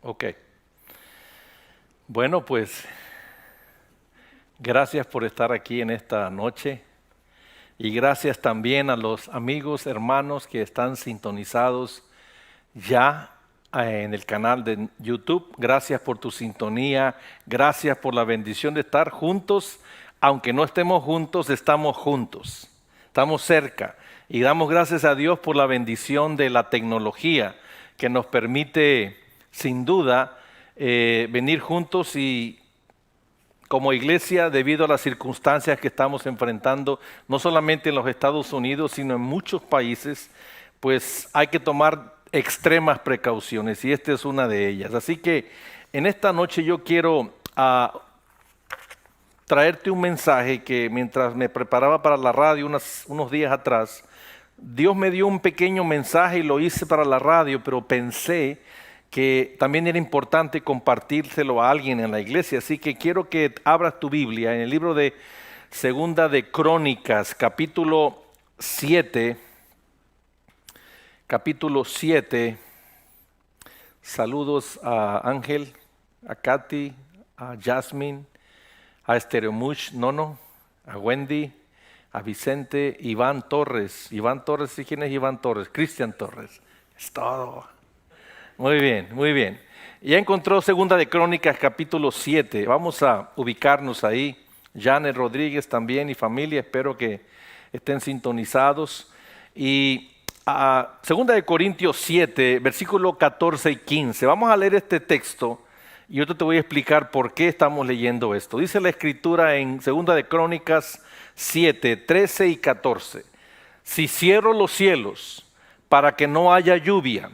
Ok. Bueno, pues gracias por estar aquí en esta noche y gracias también a los amigos, hermanos que están sintonizados ya en el canal de YouTube. Gracias por tu sintonía, gracias por la bendición de estar juntos. Aunque no estemos juntos, estamos juntos, estamos cerca y damos gracias a Dios por la bendición de la tecnología que nos permite sin duda venir juntos y como iglesia, debido a las circunstancias que estamos enfrentando, no solamente en los Estados Unidos, sino en muchos países, pues hay que tomar extremas precauciones y esta es una de ellas. Así que en esta noche yo quiero traerte un mensaje que mientras me preparaba para la radio unos días atrás, Dios me dio un pequeño mensaje y lo hice para la radio, pero pensé que también era importante compartírselo a alguien en la iglesia. Así que quiero que abras tu Biblia en el libro de Segunda de Crónicas, capítulo 7. Capítulo 7. Saludos a Ángel, a Katy, a Jasmine, a Estereomuch Nono, a Wendy, a Vicente, Iván Torres. Iván Torres, ¿sí quién es Iván Torres? Cristian Torres. Es todo. Muy bien, muy bien. Ya encontró Segunda de Crónicas, capítulo 7. Vamos a ubicarnos ahí. Janet Rodríguez también y familia, espero que estén sintonizados. Y Segunda de Corintios 7, versículo 14 y 15. Vamos a leer este texto y yo te voy a explicar por qué estamos leyendo esto. Dice la Escritura en Segunda de Crónicas 7, 13 y 14. Si cierro los cielos para que no haya lluvia,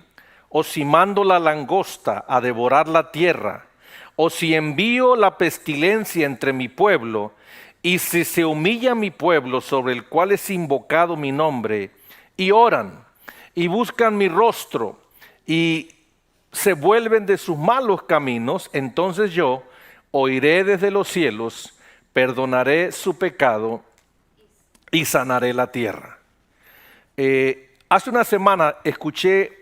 o si mando la langosta a devorar la tierra, o si envío la pestilencia entre mi pueblo, y si se humilla mi pueblo sobre el cual es invocado mi nombre, y oran, y buscan mi rostro, y se vuelven de sus malos caminos, entonces yo oiré desde los cielos, perdonaré su pecado y sanaré la tierra. Hace una semana escuché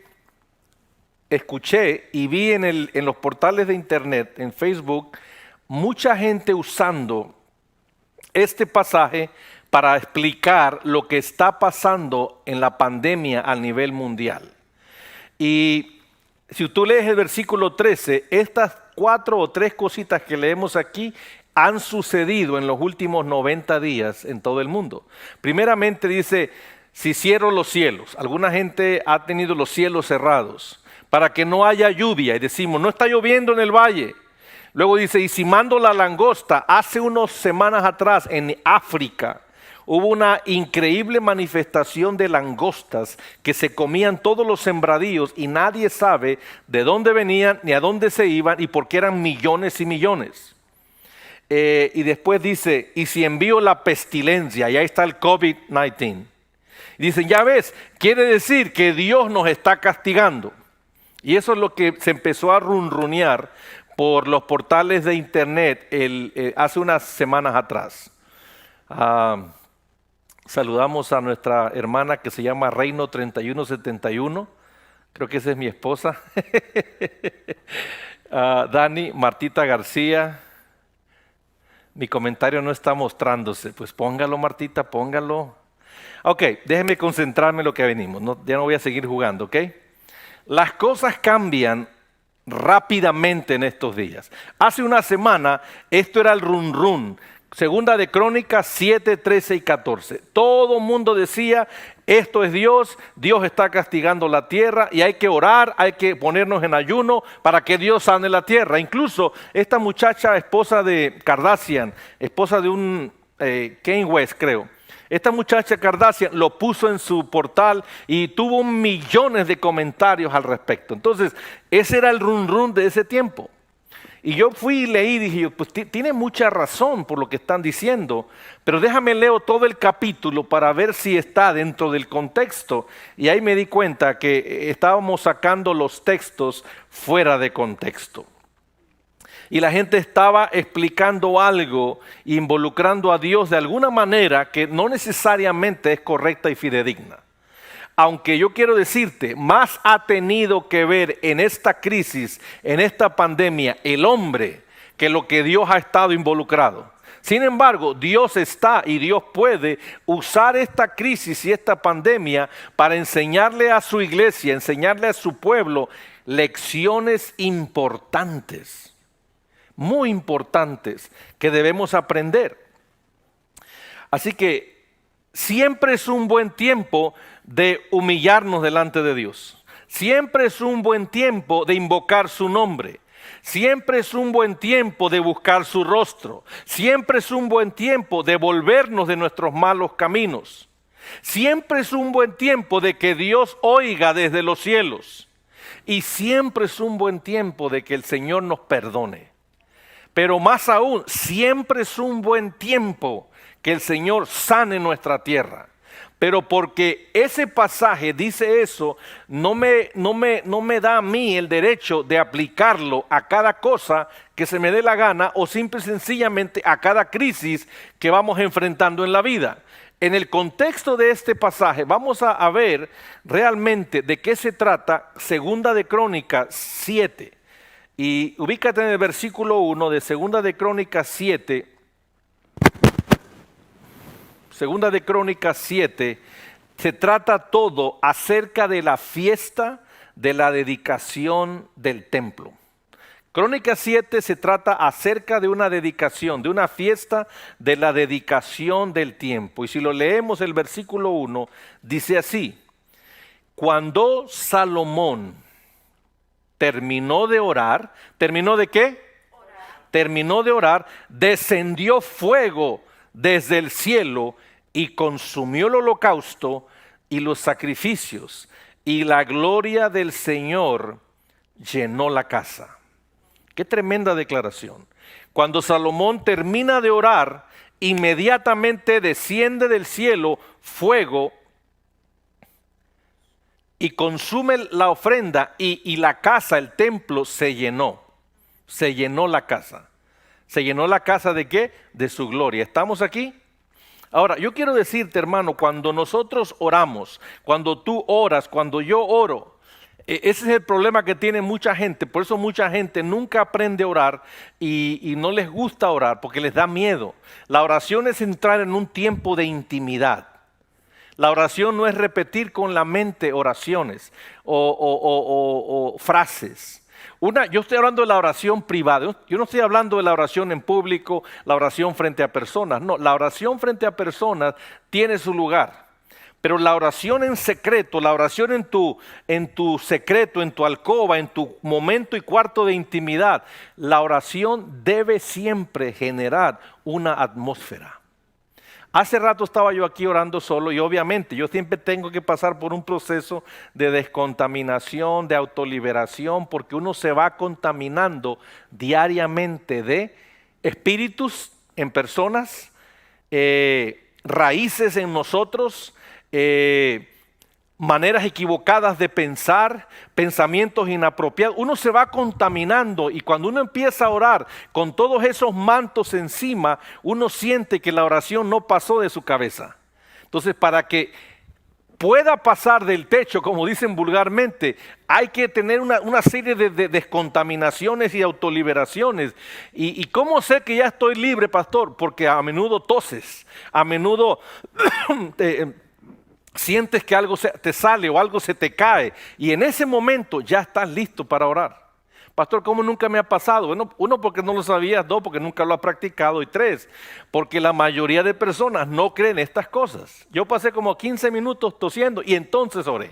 y vi en los portales de internet, en Facebook, mucha gente usando este pasaje para explicar lo que está pasando en la pandemia a nivel mundial. Y si tú lees el versículo 13, estas 4 o 3 cositas que leemos aquí han sucedido en los últimos 90 días en todo el mundo. Primeramente dice, si cierro los cielos. Alguna gente ha tenido los cielos cerrados para que no haya lluvia, y decimos, no está lloviendo en el valle. Luego dice, y si mando la langosta. Hace unas semanas atrás en África hubo una increíble manifestación de langostas que se comían todos los sembradíos y nadie sabe de dónde venían, ni a dónde se iban y por qué eran millones y millones. Y después dice, y si envío la pestilencia, y ahí está el COVID-19. Dicen, ya ves, quiere decir que Dios nos está castigando. Y eso es lo que se empezó a runrunear por los portales de internet hace unas semanas atrás. Saludamos a nuestra hermana que se llama Reino 3171. Creo que esa es mi esposa. Dani, Martita García. Mi comentario no está mostrándose. Pues póngalo, Martita, póngalo. Ok, déjenme concentrarme en lo que venimos. Ya no voy a seguir jugando, ¿ok? Las cosas cambian rápidamente en estos días. Hace una semana esto era el run run. Segunda de Crónicas 7, 13 y 14. Todo el mundo decía, esto es Dios, Dios está castigando la tierra y hay que orar, hay que ponernos en ayuno para que Dios sane la tierra. Incluso esta muchacha, esposa de Kardashian, esposa de un Kanye West, creo. Esta muchacha Kardashian lo puso en su portal y tuvo millones de comentarios al respecto. Entonces, ese era el run run de ese tiempo. Y yo fui y leí y dije, pues tiene mucha razón por lo que están diciendo, pero déjame leo todo el capítulo para ver si está dentro del contexto. Y ahí me di cuenta que estábamos sacando los textos fuera de contexto. Y la gente estaba explicando algo, involucrando a Dios de alguna manera que no necesariamente es correcta y fidedigna. aunque yo quiero decirte, más ha tenido que ver en esta crisis, en esta pandemia, el hombre que lo que Dios ha estado involucrado. Sin embargo, Dios está y Dios puede usar esta crisis y esta pandemia para enseñarle a su iglesia, enseñarle a su pueblo lecciones importantes, muy importantes, que debemos aprender. Así que siempre es un buen tiempo de humillarnos delante de Dios. Siempre es un buen tiempo de invocar su nombre. Siempre es un buen tiempo de buscar su rostro. Siempre es un buen tiempo de volvernos de nuestros malos caminos. Siempre es un buen tiempo de que Dios oiga desde los cielos. Y siempre es un buen tiempo de que el Señor nos perdone. Pero más aún, siempre es un buen tiempo que el Señor sane nuestra tierra. Pero porque ese pasaje dice eso, no me da a mí el derecho de aplicarlo a cada cosa que se me dé la gana o simple y sencillamente a cada crisis que vamos enfrentando en la vida. En el contexto de este pasaje vamos a ver realmente de qué se trata. Segunda de Crónicas 7. Y ubícate en el versículo 1 de Segunda de Crónicas 7. Segunda de Crónicas 7, se trata todo acerca de la fiesta de la dedicación del templo. Crónicas 7 se trata acerca de una dedicación, de una fiesta de la dedicación del tiempo. Y si lo leemos el versículo 1, dice así: cuando Salomón terminó de orar, ¿terminó de qué? Terminó de orar, descendió fuego desde el cielo y consumió el holocausto y los sacrificios, y la gloria del Señor llenó la casa. Qué tremenda declaración. Cuando Salomón termina de orar, inmediatamente desciende del cielo fuego y consume la ofrenda, y la casa, el templo, se llenó. Se llenó la casa. ¿Se llenó la casa de qué? De su gloria. ¿Estamos aquí? Ahora, yo quiero decirte, hermano, cuando nosotros oramos, cuando tú oras, cuando yo oro, ese es el problema que tiene mucha gente. Por eso mucha gente nunca aprende a orar y no les gusta orar porque les da miedo. La oración es entrar en un tiempo de intimidad. La oración no es repetir con la mente oraciones o frases. Yo estoy hablando de la oración privada. Yo no estoy hablando de la oración en público, la oración frente a personas. No, la oración frente a personas tiene su lugar. Pero la oración en secreto, la oración en tu secreto, en tu alcoba, en tu momento y cuarto de intimidad, la oración debe siempre generar una atmósfera. Hace rato estaba yo aquí orando solo y obviamente yo siempre tengo que pasar por un proceso de descontaminación, de autoliberación, porque uno se va contaminando diariamente de espíritus en personas, raíces en nosotros, maneras equivocadas de pensar, pensamientos inapropiados. Uno se va contaminando y cuando uno empieza a orar con todos esos mantos encima, uno siente que la oración no pasó de su cabeza. Entonces, para que pueda pasar del techo, como dicen vulgarmente, hay que tener una serie de descontaminaciones y autoliberaciones. ¿Y cómo sé que ya estoy libre, pastor? Porque a menudo toses, a menudo sientes que algo te sale o algo se te cae y en ese momento ya estás listo para orar. Pastor, ¿cómo nunca me ha pasado? Bueno, uno, porque no lo sabías; dos, porque nunca lo ha practicado; y tres, porque la mayoría de personas no creen estas cosas. Yo pasé como 15 minutos tosiendo y entonces oré.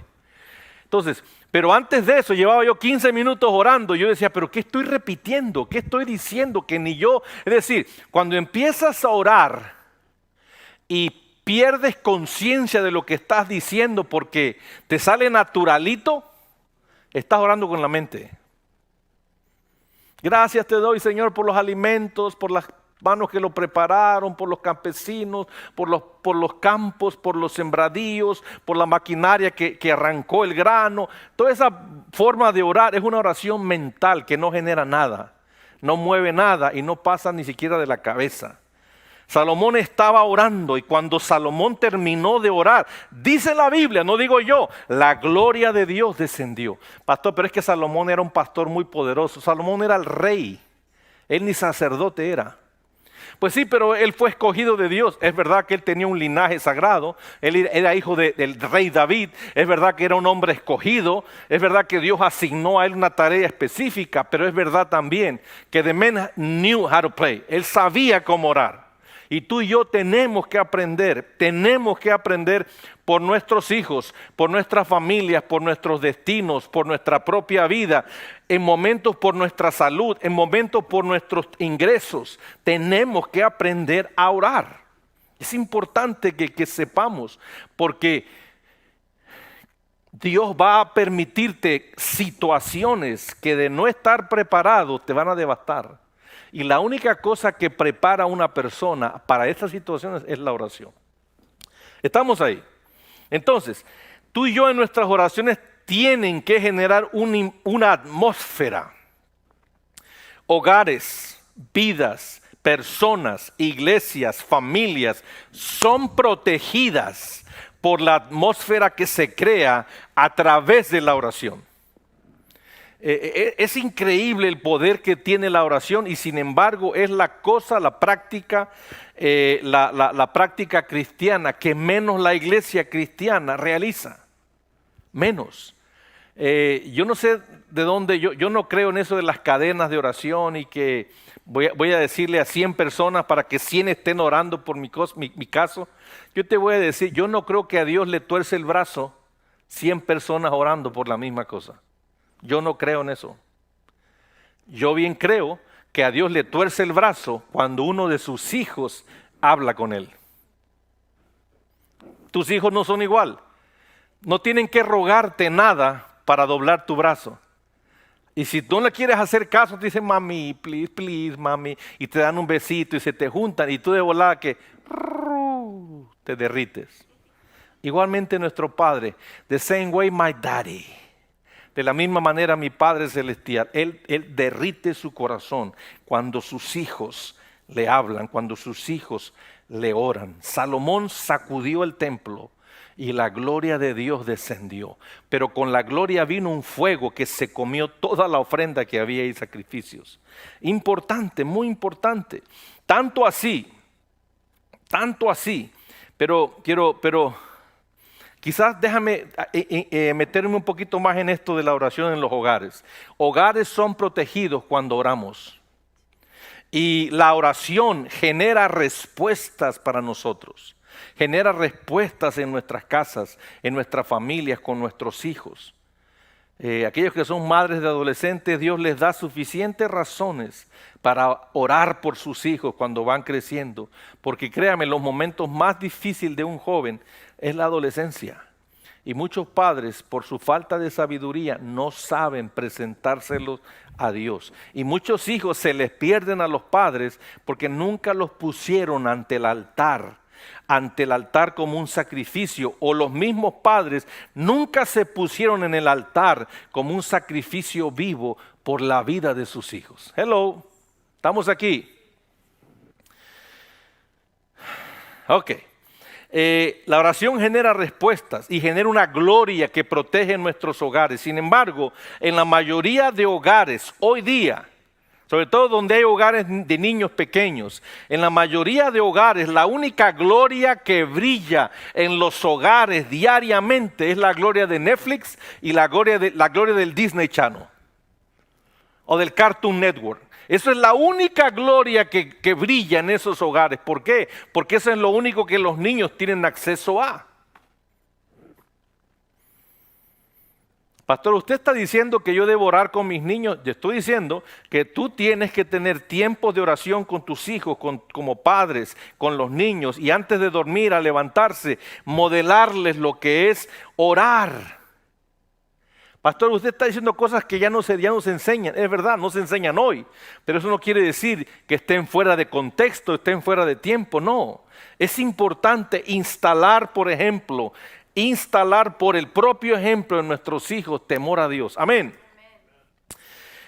Entonces, pero antes de eso llevaba yo 15 minutos orando. Yo decía, pero ¿qué estoy repitiendo? ¿Qué estoy diciendo? Que ni yo. Es decir, cuando empiezas a orar y pierdes conciencia de lo que estás diciendo porque te sale naturalito, estás orando con la mente. Gracias te doy, Señor, por los alimentos, por las manos que lo prepararon, por los campesinos, por los campos, por los sembradíos, por la maquinaria que arrancó el grano. Toda esa forma de orar es una oración mental que no genera nada, no mueve nada y no pasa ni siquiera de la cabeza. Salomón estaba orando y cuando Salomón terminó de orar, dice la Biblia, no digo yo, la gloria de Dios descendió. Pastor, pero es que Salomón era un pastor muy poderoso. Salomón era el rey, él ni sacerdote era. Pues sí, pero él fue escogido de Dios. Es verdad que él tenía un linaje sagrado. Él era hijo del rey David. Es verdad que era un hombre escogido. Es verdad que Dios asignó a él una tarea específica. Pero es verdad también que the man knew how to pray. Él sabía cómo orar. Y tú y yo tenemos que aprender por nuestros hijos, por nuestras familias, por nuestros destinos, por nuestra propia vida, en momentos por nuestra salud, en momentos por nuestros ingresos. Tenemos que aprender a orar. Es importante que sepamos, porque Dios va a permitirte situaciones que de no estar preparado te van a devastar. Y la única cosa que prepara a una persona para estas situaciones es la oración. Estamos ahí. Entonces, tú y yo en nuestras oraciones tienen que generar una atmósfera. Hogares, vidas, personas, iglesias, familias son protegidas por la atmósfera que se crea a través de la oración. Es increíble el poder que tiene la oración y sin embargo es la práctica, la práctica cristiana que menos la iglesia cristiana realiza. Menos. Yo no sé de dónde, yo no creo en eso de las cadenas de oración y que voy a decirle a 100 personas para que 100 estén orando por mi caso. Yo te voy a decir, yo no creo que a Dios le tuerce el brazo 100 personas orando por la misma cosa. Yo no creo en eso. Yo bien creo que a Dios le tuerce el brazo cuando uno de sus hijos habla con él. Tus hijos no son igual. No tienen que rogarte nada para doblar tu brazo. Y si tú no le quieres hacer caso, te dicen, mami, please, please, mami, y te dan un besito y se te juntan y tú de volada que te derrites. Igualmente nuestro Padre, the same way my daddy. De la misma manera mi Padre Celestial, Él derrite su corazón cuando sus hijos le hablan, cuando sus hijos le oran. Salomón sacudió el templo y la gloria de Dios descendió. Pero con la gloria vino un fuego que se comió toda la ofrenda que había y sacrificios. Importante, muy importante. Tanto así, pero quizás déjame meterme un poquito más en esto de la oración en los hogares. Hogares son protegidos cuando oramos. Y la oración genera respuestas para nosotros. Genera respuestas en nuestras casas, en nuestras familias, con nuestros hijos. Aquellos que son madres de adolescentes, Dios les da suficientes razones para orar por sus hijos cuando van creciendo. Porque créanme, los momentos más difíciles de un joven es la adolescencia. Y muchos padres, por su falta de sabiduría, no saben presentárselos a Dios. Y muchos hijos se les pierden a los padres porque nunca los pusieron ante el altar como un sacrificio, o los mismos padres nunca se pusieron en el altar como un sacrificio vivo por la vida de sus hijos. Hello, ¿estamos aquí? Ok. La oración genera respuestas y genera una gloria que protege nuestros hogares. Sin embargo, en la mayoría de hogares hoy día, sobre todo donde hay hogares de niños pequeños, en la mayoría de hogares la única gloria que brilla en los hogares diariamente es la gloria de Netflix y la gloria del Disney Channel o del Cartoon Network. Eso es la única gloria que brilla en esos hogares. ¿Por qué? Porque eso es lo único que los niños tienen acceso a. Pastor, usted está diciendo que yo debo orar con mis niños. Yo estoy diciendo que tú tienes que tener tiempos de oración con tus hijos, como padres, con los niños. Y antes de dormir, al levantarse, modelarles lo que es orar. Pastor, usted está diciendo cosas que ya no se enseñan. Es verdad, no se enseñan hoy. Pero eso no quiere decir que estén fuera de contexto, estén fuera de tiempo. No. Es importante instalar por el propio ejemplo en nuestros hijos temor a Dios. Amén.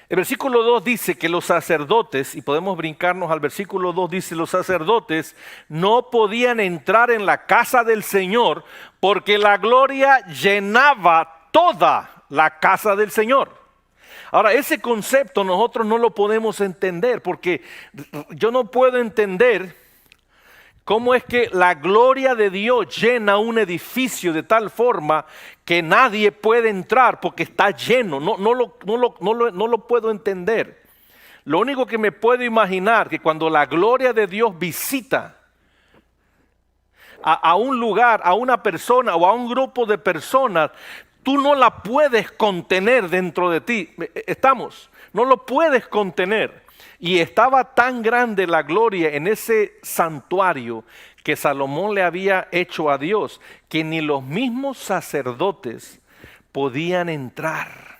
El versículo 2 dice que los sacerdotes, y podemos brincarnos al versículo 2, dice los sacerdotes no podían entrar en la casa del Señor porque la gloria llenaba toda la casa del Señor. Ahora, ese concepto nosotros no lo podemos entender porque yo no puedo entender cómo es que la gloria de Dios llena un edificio de tal forma que nadie puede entrar porque está lleno. No lo puedo entender. Lo único que me puedo imaginar que cuando la gloria de Dios visita a un lugar, a una persona o a un grupo de personas, tú no la puedes contener dentro de ti. ¿Estamos? No lo puedes contener. Y estaba tan grande la gloria en ese santuario que Salomón le había hecho a Dios, que ni los mismos sacerdotes podían entrar.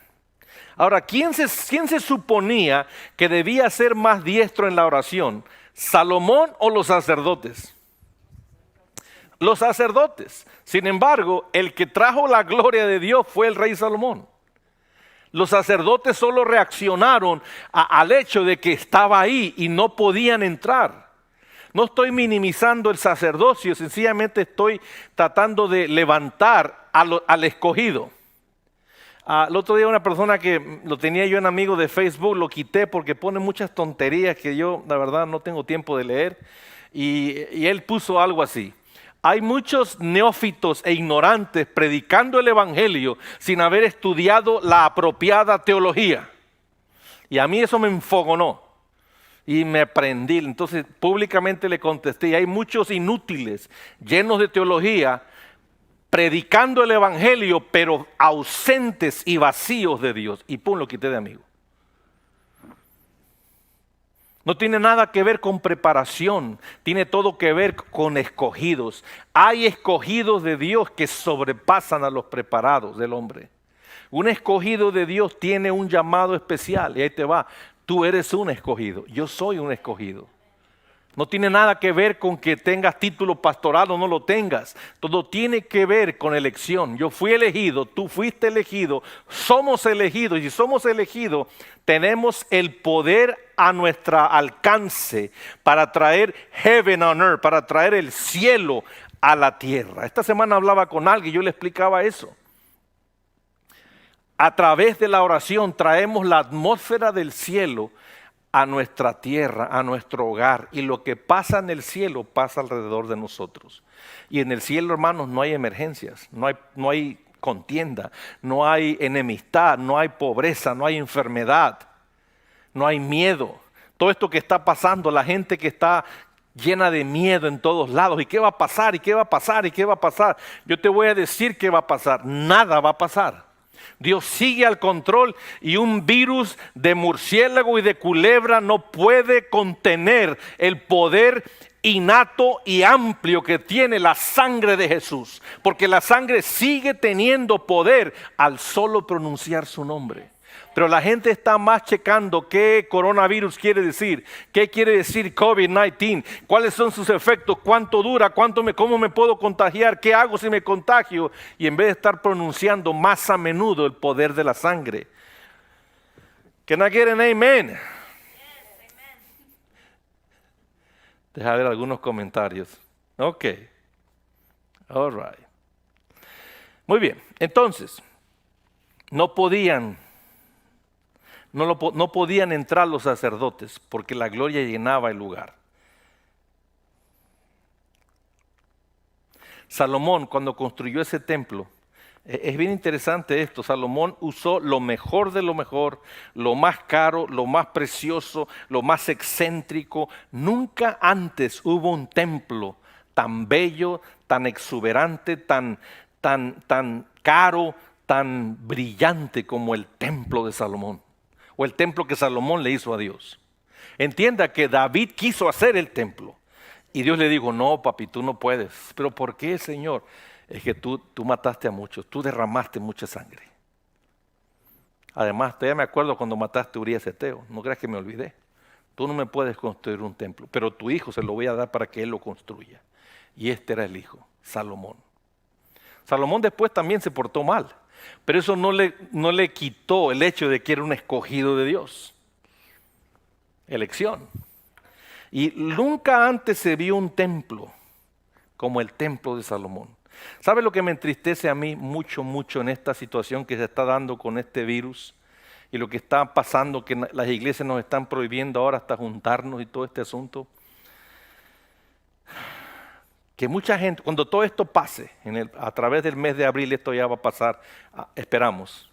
Ahora, ¿quién se suponía que debía ser más diestro en la oración? ¿Salomón o los sacerdotes? Los sacerdotes. Sin embargo, el que trajo la gloria de Dios fue el rey Salomón. Los sacerdotes solo reaccionaron al hecho de que estaba ahí y no podían entrar. No estoy minimizando el sacerdocio, sencillamente estoy tratando de levantar al escogido. El otro día una persona que lo tenía yo en amigo de Facebook, lo quité porque pone muchas tonterías que yo la verdad no tengo tiempo de leer. Y él puso algo así: hay muchos neófitos e ignorantes predicando el evangelio sin haber estudiado la apropiada teología. Y a mí eso me enfogonó y me prendí. Entonces públicamente le contesté: hay muchos inútiles llenos de teología predicando el evangelio pero ausentes y vacíos de Dios. Y pum, lo quité de amigo. No tiene nada que ver con preparación, tiene todo que ver con escogidos. Hay escogidos de Dios que sobrepasan a los preparados del hombre. Un escogido de Dios tiene un llamado especial y ahí te va. Tú eres un escogido, yo soy un escogido. No tiene nada que ver con que tengas título pastoral o no lo tengas. Todo tiene que ver con elección. Yo fui elegido, tú fuiste elegido, somos elegidos. Y si somos elegidos, tenemos el poder a nuestro alcance para traer heaven on earth, para traer el cielo a la tierra. Esta semana hablaba con alguien y yo le explicaba eso. A través de la oración traemos la atmósfera del cielo a nuestra tierra, a nuestro hogar, y lo que pasa en el cielo pasa alrededor de nosotros. Y en el cielo, hermanos, no hay emergencias, no hay contienda, no hay enemistad, no hay pobreza, no hay enfermedad, no hay miedo. Todo esto que está pasando, la gente que está llena de miedo en todos lados, ¿y qué va a pasar? ¿Y qué va a pasar? ¿Y qué va a pasar? Yo te voy a decir qué va a pasar. Nada va a pasar. Dios sigue al control y un virus de murciélago y de culebra no puede contener el poder innato y amplio que tiene la sangre de Jesús, porque la sangre sigue teniendo poder al solo pronunciar su nombre. Pero la gente está más checando qué coronavirus quiere decir, qué quiere decir COVID-19, cuáles son sus efectos, cuánto dura, cómo me puedo contagiar, qué hago si me contagio, y en vez de estar pronunciando más a menudo el poder de la sangre. Can I get an amen? Yes, amen. Deja ver algunos comentarios. Ok. All right. Muy bien. Entonces, no podían entrar los sacerdotes porque la gloria llenaba el lugar. Salomón, cuando construyó ese templo, es bien interesante esto. Salomón usó lo mejor de lo mejor, lo más caro, lo más precioso, lo más excéntrico. Nunca antes hubo un templo tan bello, tan exuberante, tan caro, tan brillante como el templo de Salomón, o el templo que Salomón le hizo a Dios. Entienda que David quiso hacer el templo y Dios le dijo: no, papi, tú no puedes. ¿Pero por qué, Señor? Es que tú mataste a muchos, tú derramaste mucha sangre. Además, todavía me acuerdo cuando mataste a Urías Eteo, no creas que me olvidé. Tú no me puedes construir un templo, pero tu hijo se lo voy a dar para que él lo construya. Y este era el hijo, Salomón. Salomón después también se portó mal. Pero eso no le quitó el hecho de que era un escogido de Dios. Elección. Y nunca antes se vio un templo como el templo de Salomón. ¿Sabe lo que me entristece a mí mucho, mucho en esta situación que se está dando con este virus? Y lo que está pasando, que las iglesias nos están prohibiendo ahora hasta juntarnos y todo este asunto. Que mucha gente, cuando todo esto pase, a través del mes de abril esto ya va a pasar, esperamos.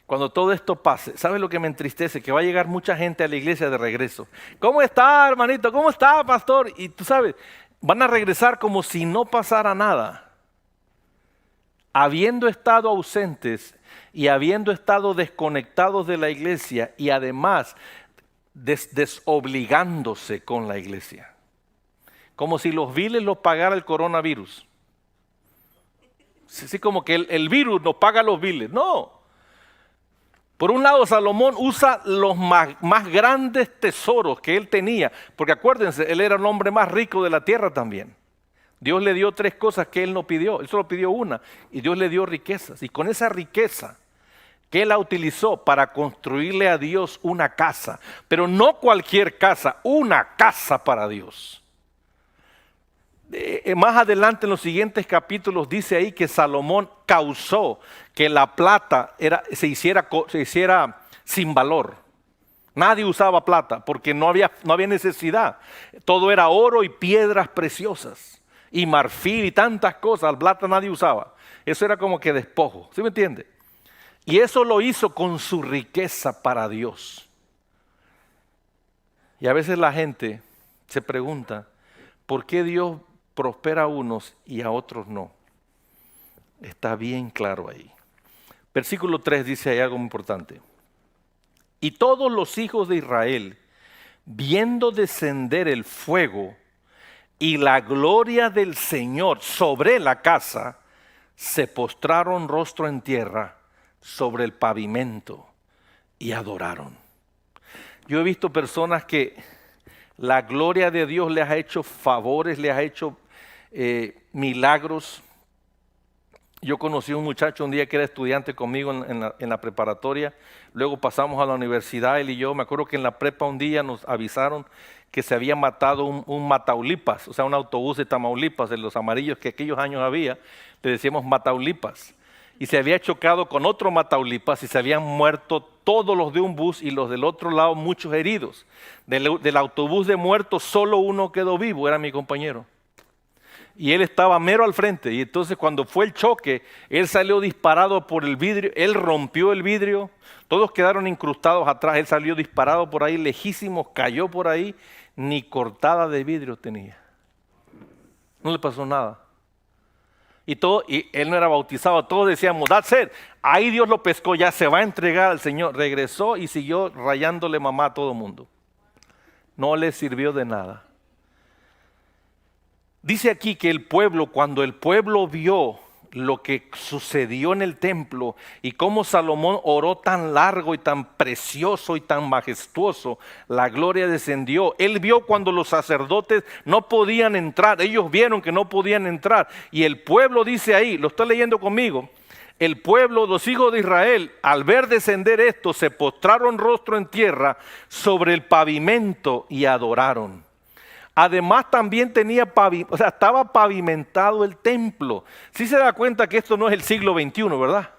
Cuando todo esto pase, ¿sabe lo que me entristece? Que va a llegar mucha gente a la iglesia de regreso. ¿Cómo está, hermanito? ¿Cómo está, pastor? Y tú sabes, van a regresar como si no pasara nada. Habiendo estado ausentes y habiendo estado desconectados de la iglesia y además desobligándose con la iglesia. Como si los biles los pagara el coronavirus. Así como que el virus nos paga los biles. No. Por un lado, Salomón usa los más grandes tesoros que él tenía, porque acuérdense, él era el hombre más rico de la tierra también. Dios le dio 3 cosas que él no pidió, él solo pidió una, y Dios le dio riquezas. Y con esa riqueza que él la utilizó para construirle a Dios una casa, pero no cualquier casa, una casa para Dios. Más adelante en los siguientes capítulos dice ahí que Salomón causó que la plata se hiciera sin valor. Nadie usaba plata porque no había necesidad. Todo era oro y piedras preciosas y marfil y tantas cosas. La plata nadie usaba. Eso era como que despojo. ¿Sí me entiende? Y eso lo hizo con su riqueza para Dios. Y a veces la gente se pregunta, ¿por qué Dios prospera a unos y a otros no? Está bien claro ahí. Versículo 3 dice ahí algo muy importante. Y todos los hijos de Israel, viendo descender el fuego y la gloria del Señor sobre la casa, se postraron rostro en tierra sobre el pavimento y adoraron. Yo he visto personas que la gloria de Dios les ha hecho favores, les ha hecho milagros. Yo conocí a un muchacho un día que era estudiante conmigo en la preparatoria, luego pasamos a la universidad, él y yo. Me acuerdo que en la prepa un día nos avisaron que se había matado un Mataulipas, o sea, un autobús de Tamaulipas, de los amarillos que aquellos años había, le decíamos Mataulipas. Y se había chocado con otro Mataulipas y se habían muerto todos los de un bus y los del otro lado muchos heridos. Del autobús de muertos solo uno quedó vivo, era mi compañero. Y él estaba mero al frente, y entonces cuando fue el choque, él salió disparado por el vidrio, él rompió el vidrio, todos quedaron incrustados atrás, él salió disparado por ahí, lejísimos, cayó por ahí, ni cortada de vidrio tenía. No le pasó nada. Y él no era bautizado, todos decíamos, that's it, ahí Dios lo pescó, ya se va a entregar al Señor. Regresó y siguió rayándole mamá a todo mundo. No le sirvió de nada. Dice aquí que el pueblo, cuando el pueblo vio lo que sucedió en el templo y cómo Salomón oró tan largo y tan precioso y tan majestuoso, la gloria descendió. Él vio cuando los sacerdotes no podían entrar, ellos vieron que no podían entrar, y el pueblo dice ahí, lo está leyendo conmigo, el pueblo, los hijos de Israel, al ver descender esto, se postraron rostro en tierra sobre el pavimento y adoraron. Además también estaba pavimentado el templo. Sí se da cuenta que esto no es el siglo XXI, ¿verdad?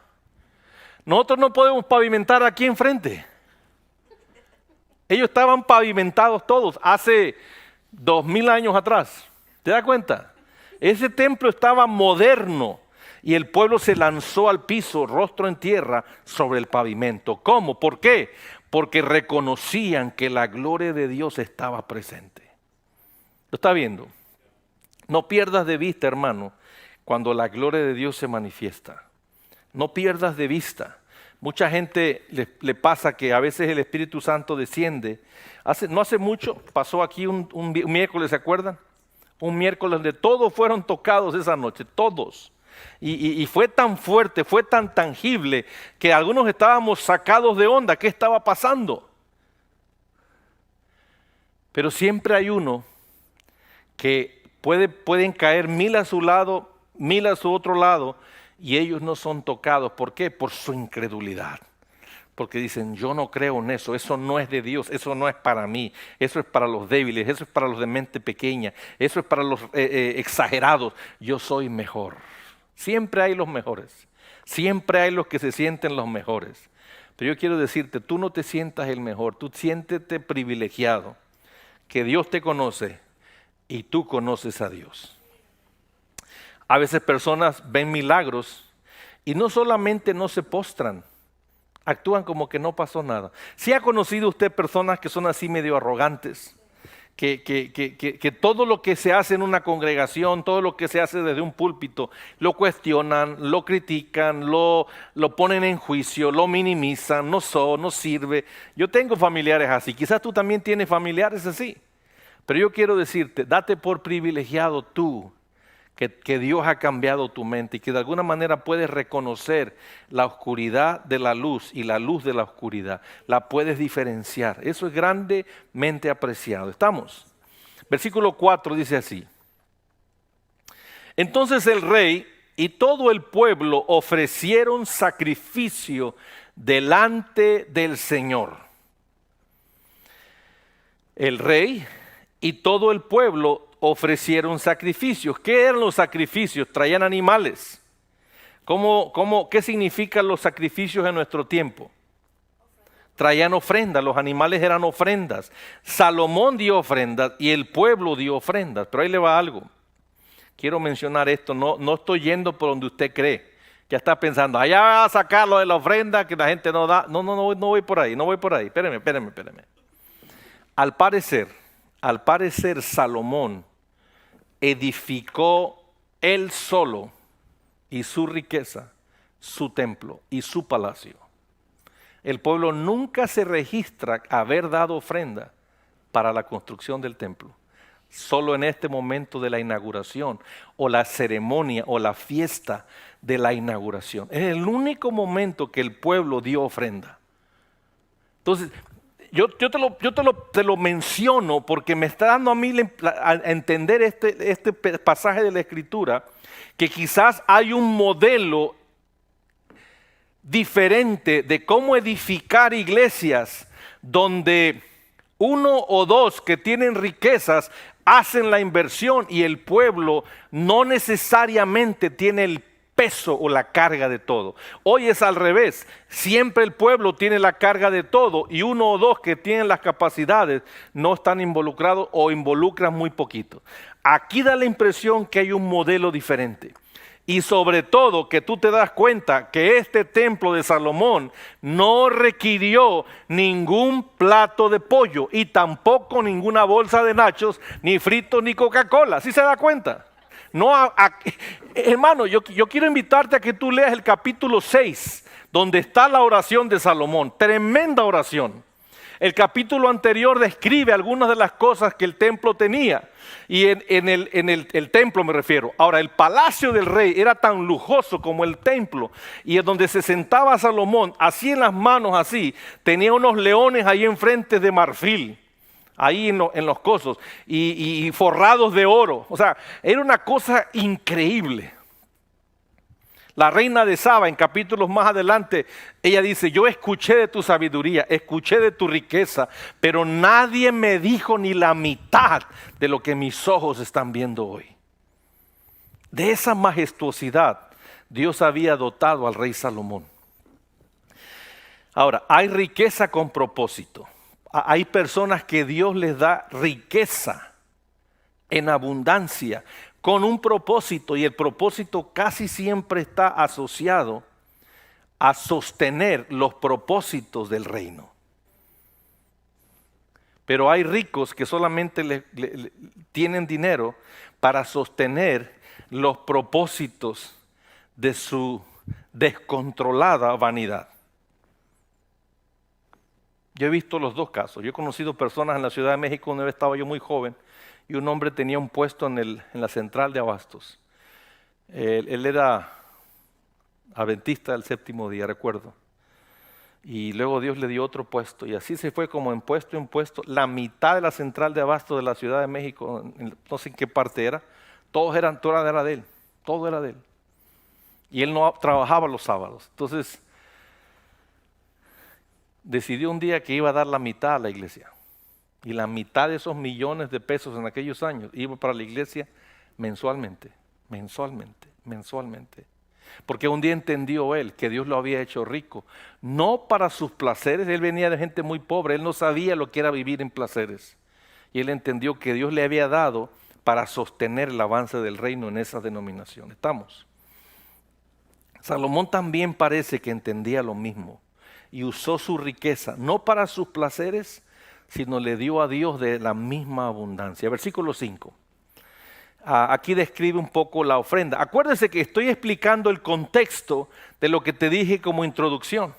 Nosotros no podemos pavimentar aquí enfrente. Ellos estaban pavimentados todos hace 2000 años atrás. ¿Te das cuenta? Ese templo estaba moderno y el pueblo se lanzó al piso, rostro en tierra, sobre el pavimento. ¿Cómo? ¿Por qué? Porque reconocían que la gloria de Dios estaba presente. ¿Lo está viendo? No pierdas de vista, hermano, cuando la gloria de Dios se manifiesta. No pierdas de vista. Mucha gente le pasa que a veces el Espíritu Santo desciende. No hace mucho pasó aquí un miércoles, ¿se acuerdan? Un miércoles donde todos fueron tocados esa noche, todos. Y fue tan fuerte, fue tan tangible que algunos estábamos sacados de onda. ¿Qué estaba pasando? Pero siempre hay uno que pueden caer 1000 a su lado, 1000 a su otro lado, y ellos no son tocados. ¿Por qué? Por su incredulidad. Porque dicen, yo no creo en eso, eso no es de Dios, eso no es para mí, eso es para los débiles, eso es para los de mente pequeña, eso es para los exagerados, yo soy mejor. Siempre hay los mejores, siempre hay los que se sienten los mejores. Pero yo quiero decirte, tú no te sientas el mejor, tú siéntete privilegiado, que Dios te conoce y tú conoces a Dios. A veces personas ven milagros y no solamente no se postran, actúan como que no pasó nada. ¿Sí ha conocido usted personas que son así medio arrogantes? Que todo lo que se hace en una congregación, todo lo que se hace desde un púlpito, lo cuestionan, lo critican, lo ponen en juicio, lo minimizan, no sirve. Yo tengo familiares así, quizás tú también tienes familiares así. Pero yo quiero decirte, date por privilegiado tú, que Dios ha cambiado tu mente y que de alguna manera puedes reconocer la oscuridad de la luz y la luz de la oscuridad. La puedes diferenciar. Eso es grandemente apreciado. ¿Estamos? Versículo 4 dice así. Entonces el rey y todo el pueblo ofrecieron sacrificio delante del Señor. El rey y todo el pueblo ofrecieron sacrificios. ¿Qué eran los sacrificios? Traían animales. ¿Qué significan los sacrificios en nuestro tiempo? Traían ofrendas, los animales eran ofrendas. Salomón dio ofrendas y el pueblo dio ofrendas. Pero ahí le va algo. Quiero mencionar esto, no estoy yendo por donde usted cree. Ya está pensando, allá va a sacar lo de la ofrenda que la gente no da. No voy por ahí, Espéreme. Al parecer Salomón edificó él solo y su riqueza, su templo y su palacio. El pueblo nunca se registra haber dado ofrenda para la construcción del templo. Solo en este momento de la inauguración o la ceremonia o la fiesta de la inauguración. Es el único momento que el pueblo dio ofrenda. Entonces, yo te lo menciono porque me está dando a mí a entender este pasaje de la Escritura, que quizás hay un modelo diferente de cómo edificar iglesias donde uno o dos que tienen riquezas hacen la inversión y el pueblo no necesariamente tiene el peso o la carga de todo. Hoy es al revés, siempre el pueblo tiene la carga de todo y uno o dos que tienen las capacidades no están involucrados o involucran muy poquito. Aquí da la impresión que hay un modelo diferente. Y sobre todo que tú te das cuenta que este templo de Salomón no requirió ningún plato de pollo y tampoco ninguna bolsa de nachos, ni fritos, ni Coca-Cola. ¿Sí se da cuenta? Hermano, yo quiero invitarte a que tú leas el capítulo 6, donde está la oración de Salomón. Tremenda oración. El capítulo anterior describe algunas de las cosas que el templo tenía. Y en el templo me refiero. Ahora, el palacio del rey era tan lujoso como el templo. Y en donde se sentaba Salomón, así en las manos, así, tenía unos leones ahí enfrente de marfil. Ahí en los cosos. Y forrados de oro. O sea, era una cosa increíble. La reina de Saba, en capítulos más adelante, ella dice, yo escuché de tu sabiduría, escuché de tu riqueza, pero nadie me dijo ni la mitad de lo que mis ojos están viendo hoy. De esa majestuosidad Dios había dotado al rey Salomón. Ahora, hay riqueza con propósito. Hay personas que Dios les da riqueza en abundancia, con un propósito, y el propósito casi siempre está asociado a sostener los propósitos del reino. Pero hay ricos que solamente tienen dinero para sostener los propósitos de su descontrolada vanidad. Yo he visto los dos casos. Yo he conocido personas en la Ciudad de México donde estaba yo muy joven, y un hombre tenía un puesto en la central de abastos. Él era adventista del séptimo día, recuerdo. Y luego Dios le dio otro puesto. Y así se fue como en puesto. La mitad de la central de abastos de la Ciudad de México, no sé en qué parte era, todo era de él. Todo era de él. y él no trabajaba los sábados. Entonces decidió un día que iba a dar la mitad a la iglesia. Y la mitad de esos millones de pesos en aquellos años iba para la iglesia mensualmente. Porque un día entendió él que Dios lo había hecho rico, no para sus placeres. Él venía de gente muy pobre, él no sabía lo que era vivir en placeres. Y él entendió que Dios le había dado para sostener el avance del reino en esa denominación. ¿Estamos? Salomón también parece que entendía lo mismo y usó su riqueza, no para sus placeres, sino le dio a Dios de la misma abundancia. Versículo 5. Aquí describe un poco la ofrenda. Acuérdense que estoy explicando el contexto de lo que te dije como introducción.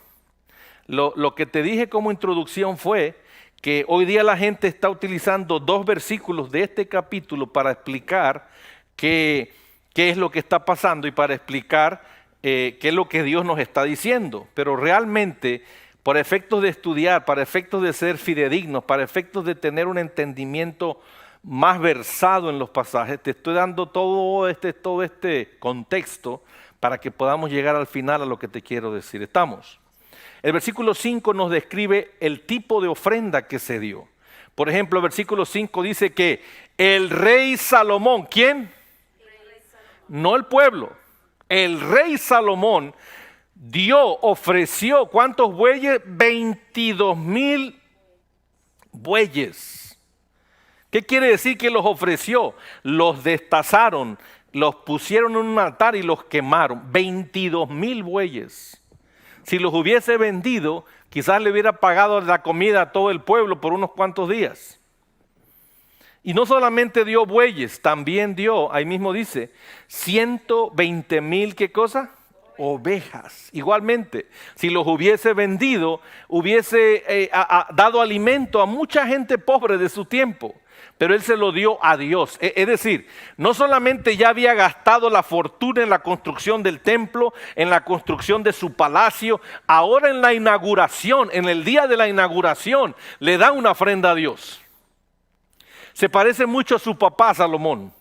Lo que te dije como introducción fue que hoy día la gente está utilizando 2 versículos de este capítulo para explicar qué es lo que está pasando y para explicar qué es lo que Dios nos está diciendo. Pero realmente, por efectos de estudiar, para efectos de ser fidedignos, para efectos de tener un entendimiento más versado en los pasajes, te estoy dando todo este contexto para que podamos llegar al final a lo que te quiero decir. ¿Estamos? El versículo 5 nos describe el tipo de ofrenda que se dio. Por ejemplo, el versículo 5 dice que el rey Salomón, ¿quién? No el pueblo. El rey Salomón ofreció, ¿cuántos bueyes? 22,000 bueyes. ¿Qué quiere decir que los ofreció? Los destazaron, los pusieron en un altar y los quemaron. 22,000 bueyes. Si los hubiese vendido, quizás le hubiera pagado la comida a todo el pueblo por unos cuantos días. Y no solamente dio bueyes, también dio, ahí mismo dice, 120,000, ¿qué cosa? Ovejas. Igualmente, si los hubiese vendido, hubiese dado alimento a mucha gente pobre de su tiempo. Pero él se lo dio a Dios. Es decir, no solamente ya había gastado la fortuna en la construcción del templo, en la construcción de su palacio, ahora en la inauguración, en el día de la inauguración, le da una ofrenda a Dios. Se parece mucho a su papá Salomón.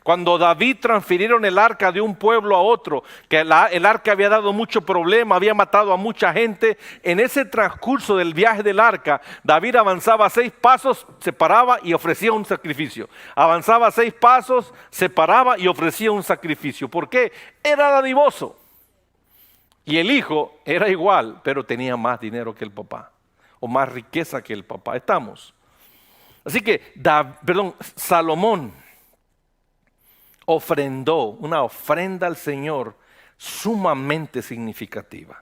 Cuando David transfirieron el arca de un pueblo a otro, que el arca había dado mucho problema, había matado a mucha gente, en ese transcurso del viaje del arca, David avanzaba 6 pasos, se paraba y ofrecía un sacrificio. Avanzaba 6 pasos, se paraba y ofrecía un sacrificio. ¿Por qué? Era dadivoso. Y el hijo era igual, pero tenía más dinero que el papá, o más riqueza que el papá. ¿Estamos? Así que, Salomón ofrendó una ofrenda al Señor sumamente significativa.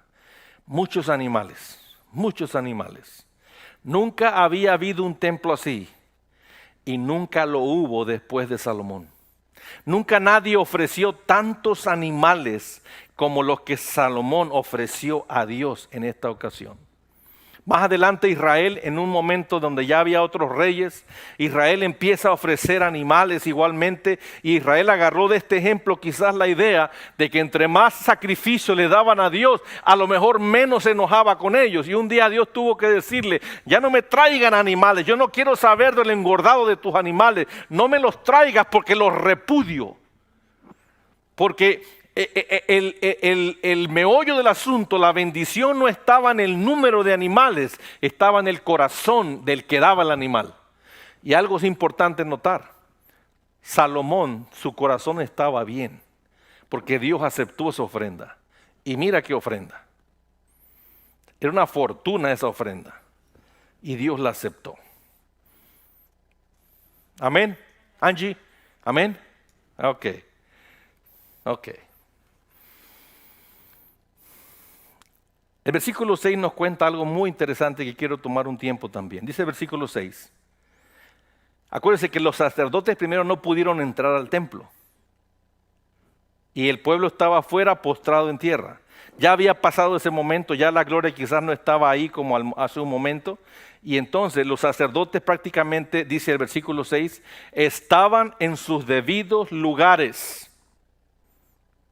Muchos animales. Nunca había habido un templo así y nunca lo hubo después de Salomón. Nunca nadie ofreció tantos animales como los que Salomón ofreció a Dios en esta ocasión. Más adelante Israel, en un momento donde ya había otros reyes, Israel empieza a ofrecer animales igualmente, y Israel agarró de este ejemplo quizás la idea de que entre más sacrificio le daban a Dios, a lo mejor menos se enojaba con ellos. Y un día Dios tuvo que decirle: ya no me traigan animales, yo no quiero saber del engordado de tus animales, no me los traigas porque los repudio. Porque el meollo del asunto, la bendición no estaba en el número de animales, estaba en el corazón del que daba el animal. Y algo es importante notar: Salomón, su corazón estaba bien, porque Dios aceptó esa ofrenda. Y mira qué ofrenda. Era una fortuna esa ofrenda, y Dios la aceptó. Amén. Angie, amén. Ok. El versículo 6 nos cuenta algo muy interesante que quiero tomar un tiempo también. Dice el versículo 6. Acuérdense que los sacerdotes primero no pudieron entrar al templo. Y el pueblo estaba afuera postrado en tierra. Ya había pasado ese momento, ya la gloria quizás no estaba ahí como hace un momento. Y entonces los sacerdotes prácticamente, dice el versículo 6, estaban en sus debidos lugares.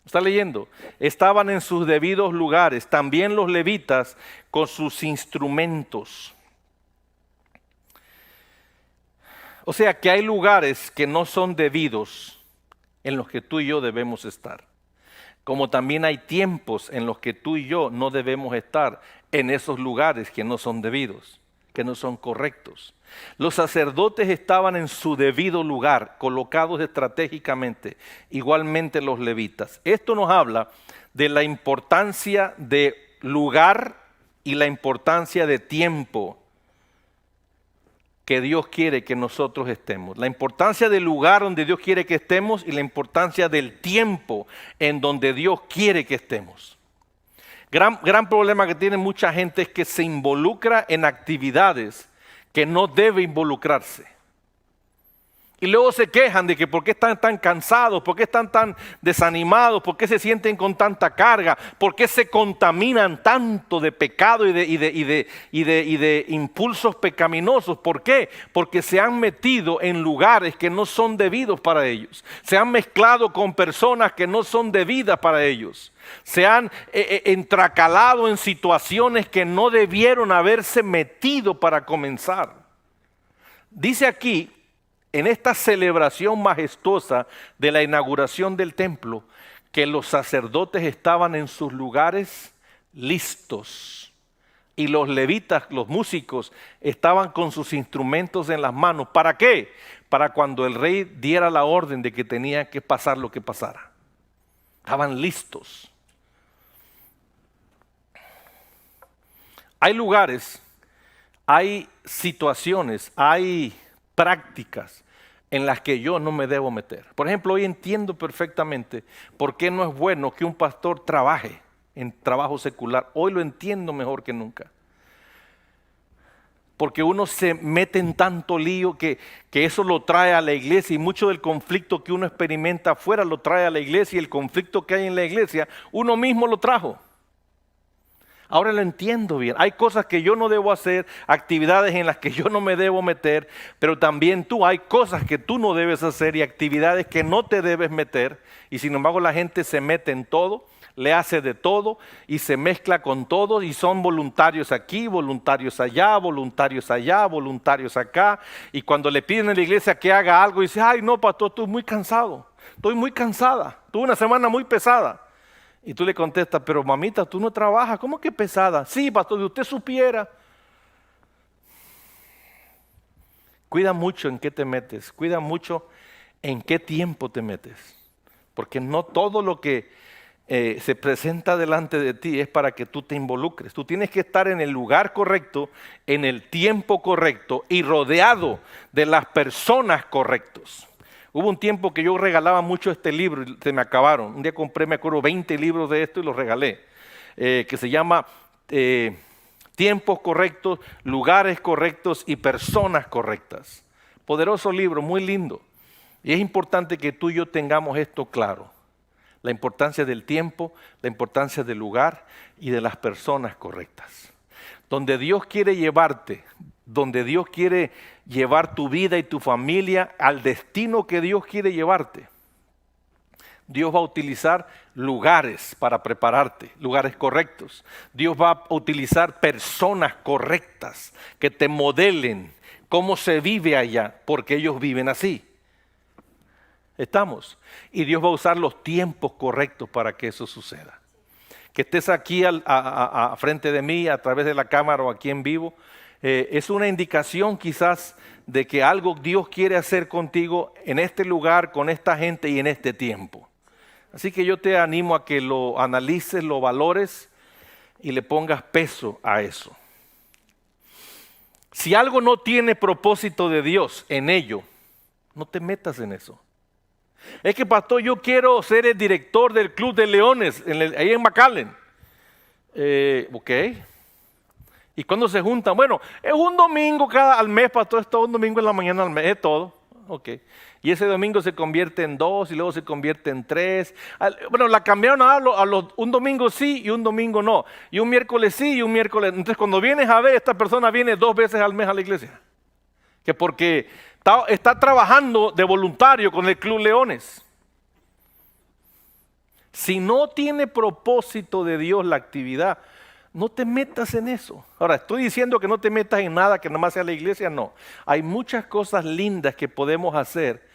¿Está leyendo? Estaban en sus debidos lugares. También los levitas con sus instrumentos. O sea que hay lugares que no son debidos en los que tú y yo debemos estar. Como también hay tiempos en los que tú y yo no debemos estar en esos lugares que no son debidos, que no son correctos. Los sacerdotes estaban en su debido lugar, colocados estratégicamente, igualmente los levitas. Esto nos habla de la importancia de lugar y la importancia de tiempo que Dios quiere que nosotros estemos. La importancia del lugar donde Dios quiere que estemos y la importancia del tiempo en donde Dios quiere que estemos. Gran problema que tiene mucha gente es que se involucra en actividades que no debe involucrarse. Y luego se quejan de que por qué están tan cansados, por qué están tan desanimados, por qué se sienten con tanta carga, por qué se contaminan tanto de pecado y de impulsos pecaminosos. ¿Por qué? Porque se han metido en lugares que no son debidos para ellos. Se han mezclado con personas que no son debidas para ellos. Se han entracalado en situaciones que no debieron haberse metido para comenzar. Dice aquí, en esta celebración majestuosa de la inauguración del templo, que los sacerdotes estaban en sus lugares listos y los levitas, los músicos, estaban con sus instrumentos en las manos. ¿Para qué? Para cuando el rey diera la orden de que tenía que pasar lo que pasara. Estaban listos. Hay lugares, hay situaciones, hay prácticas en las que yo no me debo meter. Por ejemplo, hoy entiendo perfectamente por qué no es bueno que un pastor trabaje en trabajo secular. Hoy lo entiendo mejor que nunca. Porque uno se mete en tanto lío que eso lo trae a la iglesia, y mucho del conflicto que uno experimenta afuera lo trae a la iglesia, y el conflicto que hay en la iglesia uno mismo lo trajo. Ahora lo entiendo bien. Hay cosas que yo no debo hacer, actividades en las que yo no me debo meter, pero también hay cosas que tú no debes hacer y actividades que no te debes meter. Y sin embargo la gente se mete en todo, le hace de todo y se mezcla con todo, y son voluntarios aquí, voluntarios allá, voluntarios allá, voluntarios acá. Y cuando le piden a la iglesia que haga algo, dice: ay no, pastor, estoy muy cansado, estoy muy cansada, tuve una semana muy pesada. Y tú le contestas: pero mamita, tú no trabajas. ¿Cómo que pesada? Sí, pastor, si usted supiera. Cuida mucho en qué te metes, cuida mucho en qué tiempo te metes. Porque no todo lo que se presenta delante de ti es para que tú te involucres. Tú tienes que estar en el lugar correcto, en el tiempo correcto y rodeado de las personas correctas. Hubo un tiempo que yo regalaba mucho este libro y se me acabaron. Un día compré, me acuerdo, 20 libros de esto y los regalé. Que se llama Tiempos correctos, lugares correctos y personas correctas. Poderoso libro, muy lindo. Y es importante que tú y yo tengamos esto claro. La importancia del tiempo, la importancia del lugar y de las personas correctas. Donde Dios quiere llevarte, donde Dios quiere llevar tu vida y tu familia al destino que Dios quiere llevarte. Dios va a utilizar lugares para prepararte, lugares correctos. Dios va a utilizar personas correctas que te modelen cómo se vive allá, porque ellos viven así. ¿Estamos? Y Dios va a usar los tiempos correctos para que eso suceda. Que estés aquí a frente de mí, a través de la cámara o aquí en vivo, es una indicación quizás de que algo Dios quiere hacer contigo en este lugar, con esta gente y en este tiempo. Así que yo te animo a que lo analices, lo valores y le pongas peso a eso. Si algo no tiene propósito de Dios en ello, no te metas en eso. Es que, pastor, yo quiero ser el director del Club de Leones, ahí en McAllen. Ok. ¿Y cuándo se juntan? Bueno, es un domingo al mes, pastor, es todo un domingo en la mañana al mes, es todo. Ok. Y ese domingo se convierte en 2 y luego se convierte en 3. Bueno, la cambiaron un domingo sí y un domingo no. Y un miércoles sí y un miércoles. Entonces cuando vienes a ver, esta persona viene 2 veces al mes a la iglesia. Que porque está trabajando de voluntario con el Club Leones. Si no tiene propósito de Dios la actividad, no te metas en eso. Ahora, estoy diciendo que no te metas en nada que nada más sea la iglesia, no. Hay muchas cosas lindas que podemos hacer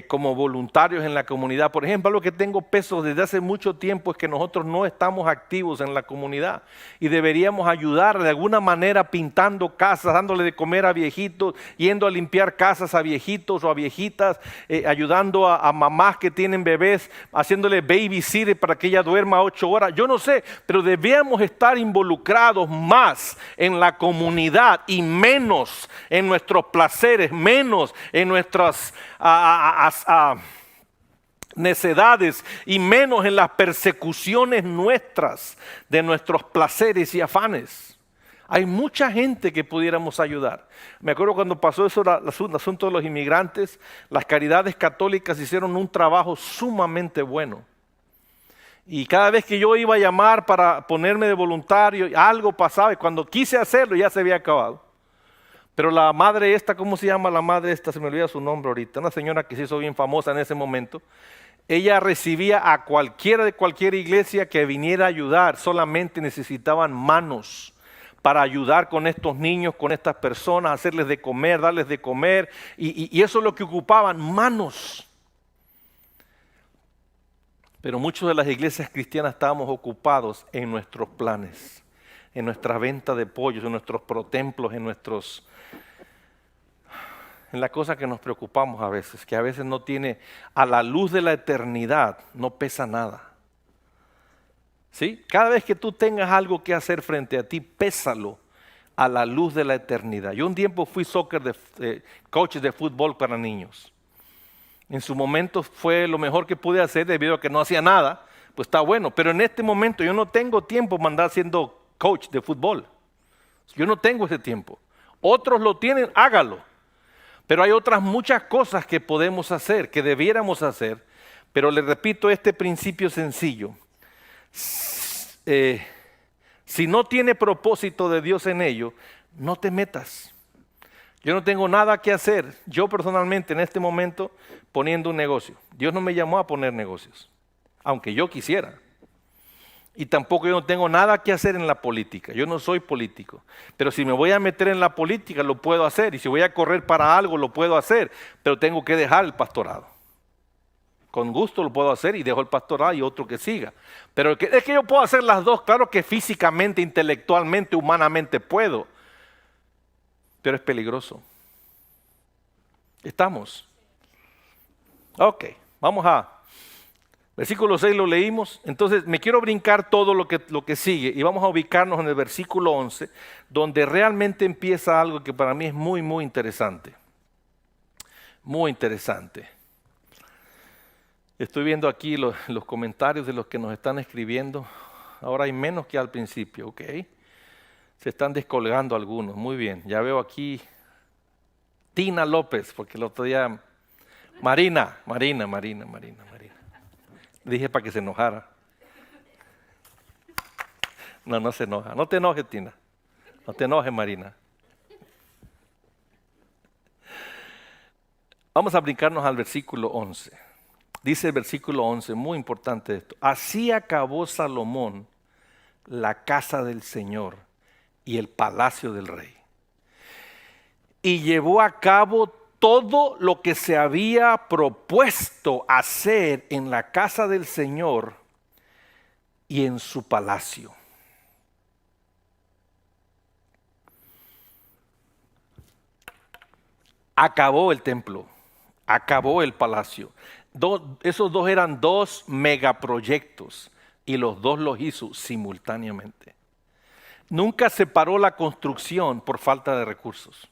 como voluntarios en la comunidad. Por ejemplo, lo que tengo peso desde hace mucho tiempo es que nosotros no estamos activos en la comunidad y deberíamos ayudar de alguna manera pintando casas, dándole de comer a viejitos, yendo a limpiar casas a viejitos o a viejitas, ayudando a mamás que tienen bebés, haciéndole babysitter para que ella duerma 8 horas. Yo no sé, pero debíamos estar involucrados más en la comunidad y menos en nuestros placeres, menos en nuestras necedades y menos en las persecuciones nuestras de nuestros placeres y afanes. Hay mucha gente que pudiéramos ayudar. Me acuerdo cuando pasó eso, el asunto de los inmigrantes, las caridades católicas hicieron un trabajo sumamente bueno. Y cada vez que yo iba a llamar para ponerme de voluntario, algo pasaba y cuando quise hacerlo ya se había acabado. Pero la madre esta, ¿cómo se llama la madre esta? Se me olvida su nombre ahorita. Una señora que se hizo bien famosa en ese momento. Ella recibía a cualquiera de cualquier iglesia que viniera a ayudar. Solamente necesitaban manos para ayudar con estos niños, con estas personas, hacerles de comer, darles de comer. Y eso es lo que ocupaban, manos. Pero muchos de las iglesias cristianas estábamos ocupados en nuestros planes, en nuestra venta de pollos, en nuestros protemplos, en la cosa que nos preocupamos a veces, que a veces no tiene, a la luz de la eternidad, no pesa nada. ¿Sí? Cada vez que tú tengas algo que hacer frente a ti, pésalo a la luz de la eternidad. Yo un tiempo fui coach de fútbol para niños. En su momento fue lo mejor que pude hacer debido a que no hacía nada, pues está bueno. Pero en este momento yo no tengo tiempo para andar siendo coach de fútbol. Yo no tengo ese tiempo. Otros lo tienen, hágalo. Pero hay otras muchas cosas que podemos hacer, que debiéramos hacer. Pero le repito este principio sencillo. Si no tiene propósito de Dios en ello, no te metas. Yo no tengo nada que hacer, yo personalmente en este momento, poniendo un negocio. Dios no me llamó a poner negocios, aunque yo quisiera. Y tampoco yo no tengo nada que hacer en la política. Yo no soy político. Pero si me voy a meter en la política, lo puedo hacer. Y si voy a correr para algo, lo puedo hacer. Pero tengo que dejar el pastorado. Con gusto lo puedo hacer y dejo el pastorado y otro que siga. Pero es que yo puedo hacer las dos. Claro que físicamente, intelectualmente, humanamente puedo. Pero es peligroso. ¿Estamos? Ok, vamos a... Versículo 6 lo leímos, entonces me quiero brincar todo lo que sigue y vamos a ubicarnos en el versículo 11, donde realmente empieza algo que para mí es muy, muy interesante. Muy interesante. Estoy viendo aquí los comentarios de los que nos están escribiendo. Ahora hay menos que al principio, ok. Se están descolgando algunos, muy bien. Ya veo aquí Tina López, porque el otro día... Marina. Dije para que se enojara. No se enoja. No te enojes, Tina. No te enojes, Marina. Vamos a brincarnos al versículo 11. Dice el versículo 11, muy importante esto. Así acabó Salomón la casa del Señor y el palacio del rey. Y llevó a cabo todo lo que se había propuesto hacer en la casa del Señor y en su palacio. Acabó el templo, acabó el palacio. Esos dos eran dos megaproyectos y los dos los hizo simultáneamente. Nunca se paró la construcción por falta de recursos.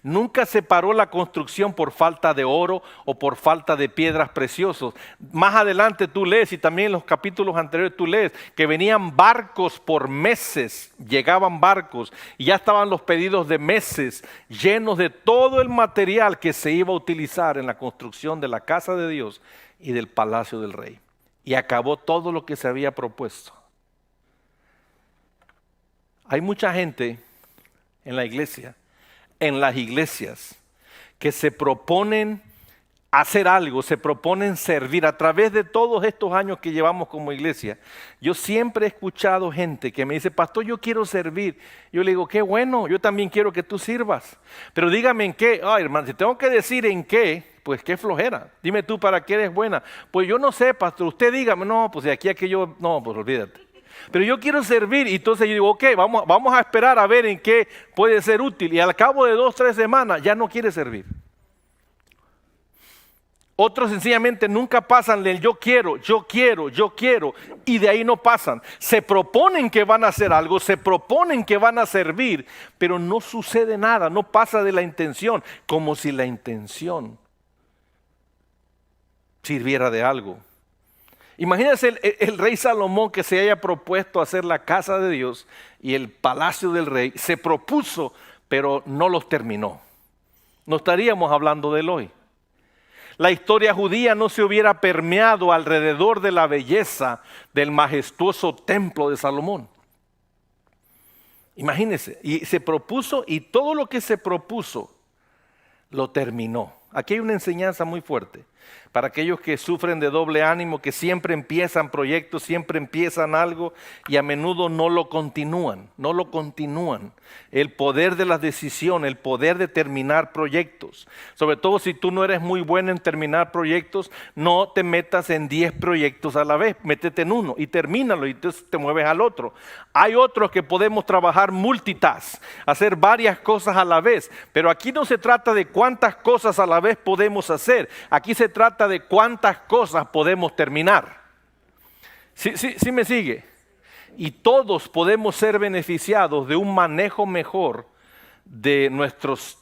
Nunca se paró la construcción por falta de oro o por falta de piedras preciosas. Más adelante tú lees, y también en los capítulos anteriores tú lees, que venían barcos por meses, llegaban barcos y ya estaban los pedidos de meses llenos de todo el material que se iba a utilizar en la construcción de la casa de Dios y del palacio del rey. Y acabó todo lo que se había propuesto. Hay mucha gente en la iglesia, en las iglesias, que se proponen hacer algo, se proponen servir. A través de todos estos años que llevamos como iglesia, yo siempre he escuchado gente que me dice, pastor, yo quiero servir. Yo le digo, qué bueno, yo también quiero que tú sirvas. Pero dígame en qué. Ay, hermano, si tengo que decir en qué, pues qué flojera. Dime tú, ¿para qué eres buena? Pues yo no sé, pastor, usted dígame. No, pues de aquí a que yo, no, pues olvídate. Pero yo quiero servir, y entonces yo digo, ok, vamos a esperar a ver en qué puede ser útil. Y al cabo de 2, 3 semanas ya no quiere servir. Otros sencillamente nunca pasan del yo quiero, y de ahí no pasan. Se proponen que van a hacer algo, se proponen que van a servir, pero no sucede nada, no pasa de la intención, como si la intención sirviera de algo. Imagínense el rey Salomón que se haya propuesto hacer la casa de Dios y el palacio del rey, se propuso, pero no los terminó. No estaríamos hablando de él hoy. La historia judía no se hubiera permeado alrededor de la belleza del majestuoso templo de Salomón. Imagínense, y se propuso, y todo lo que se propuso lo terminó. Aquí hay una enseñanza muy fuerte para aquellos que sufren de doble ánimo, que siempre empiezan proyectos, siempre empiezan algo y a menudo no lo continúan. El poder de la decisión, el poder de terminar proyectos. Sobre todo si tú no eres muy bueno en terminar proyectos, no te metas en 10 proyectos a la vez, métete en uno y termínalo y entonces te mueves al otro. Hay otros que podemos trabajar multitask, hacer varias cosas a la vez, pero aquí no se trata de cuántas cosas a la vez podemos hacer, aquí se trata de cuántas cosas podemos terminar. ¿Sí me sigue? Y todos podemos ser beneficiados de un manejo mejor de nuestros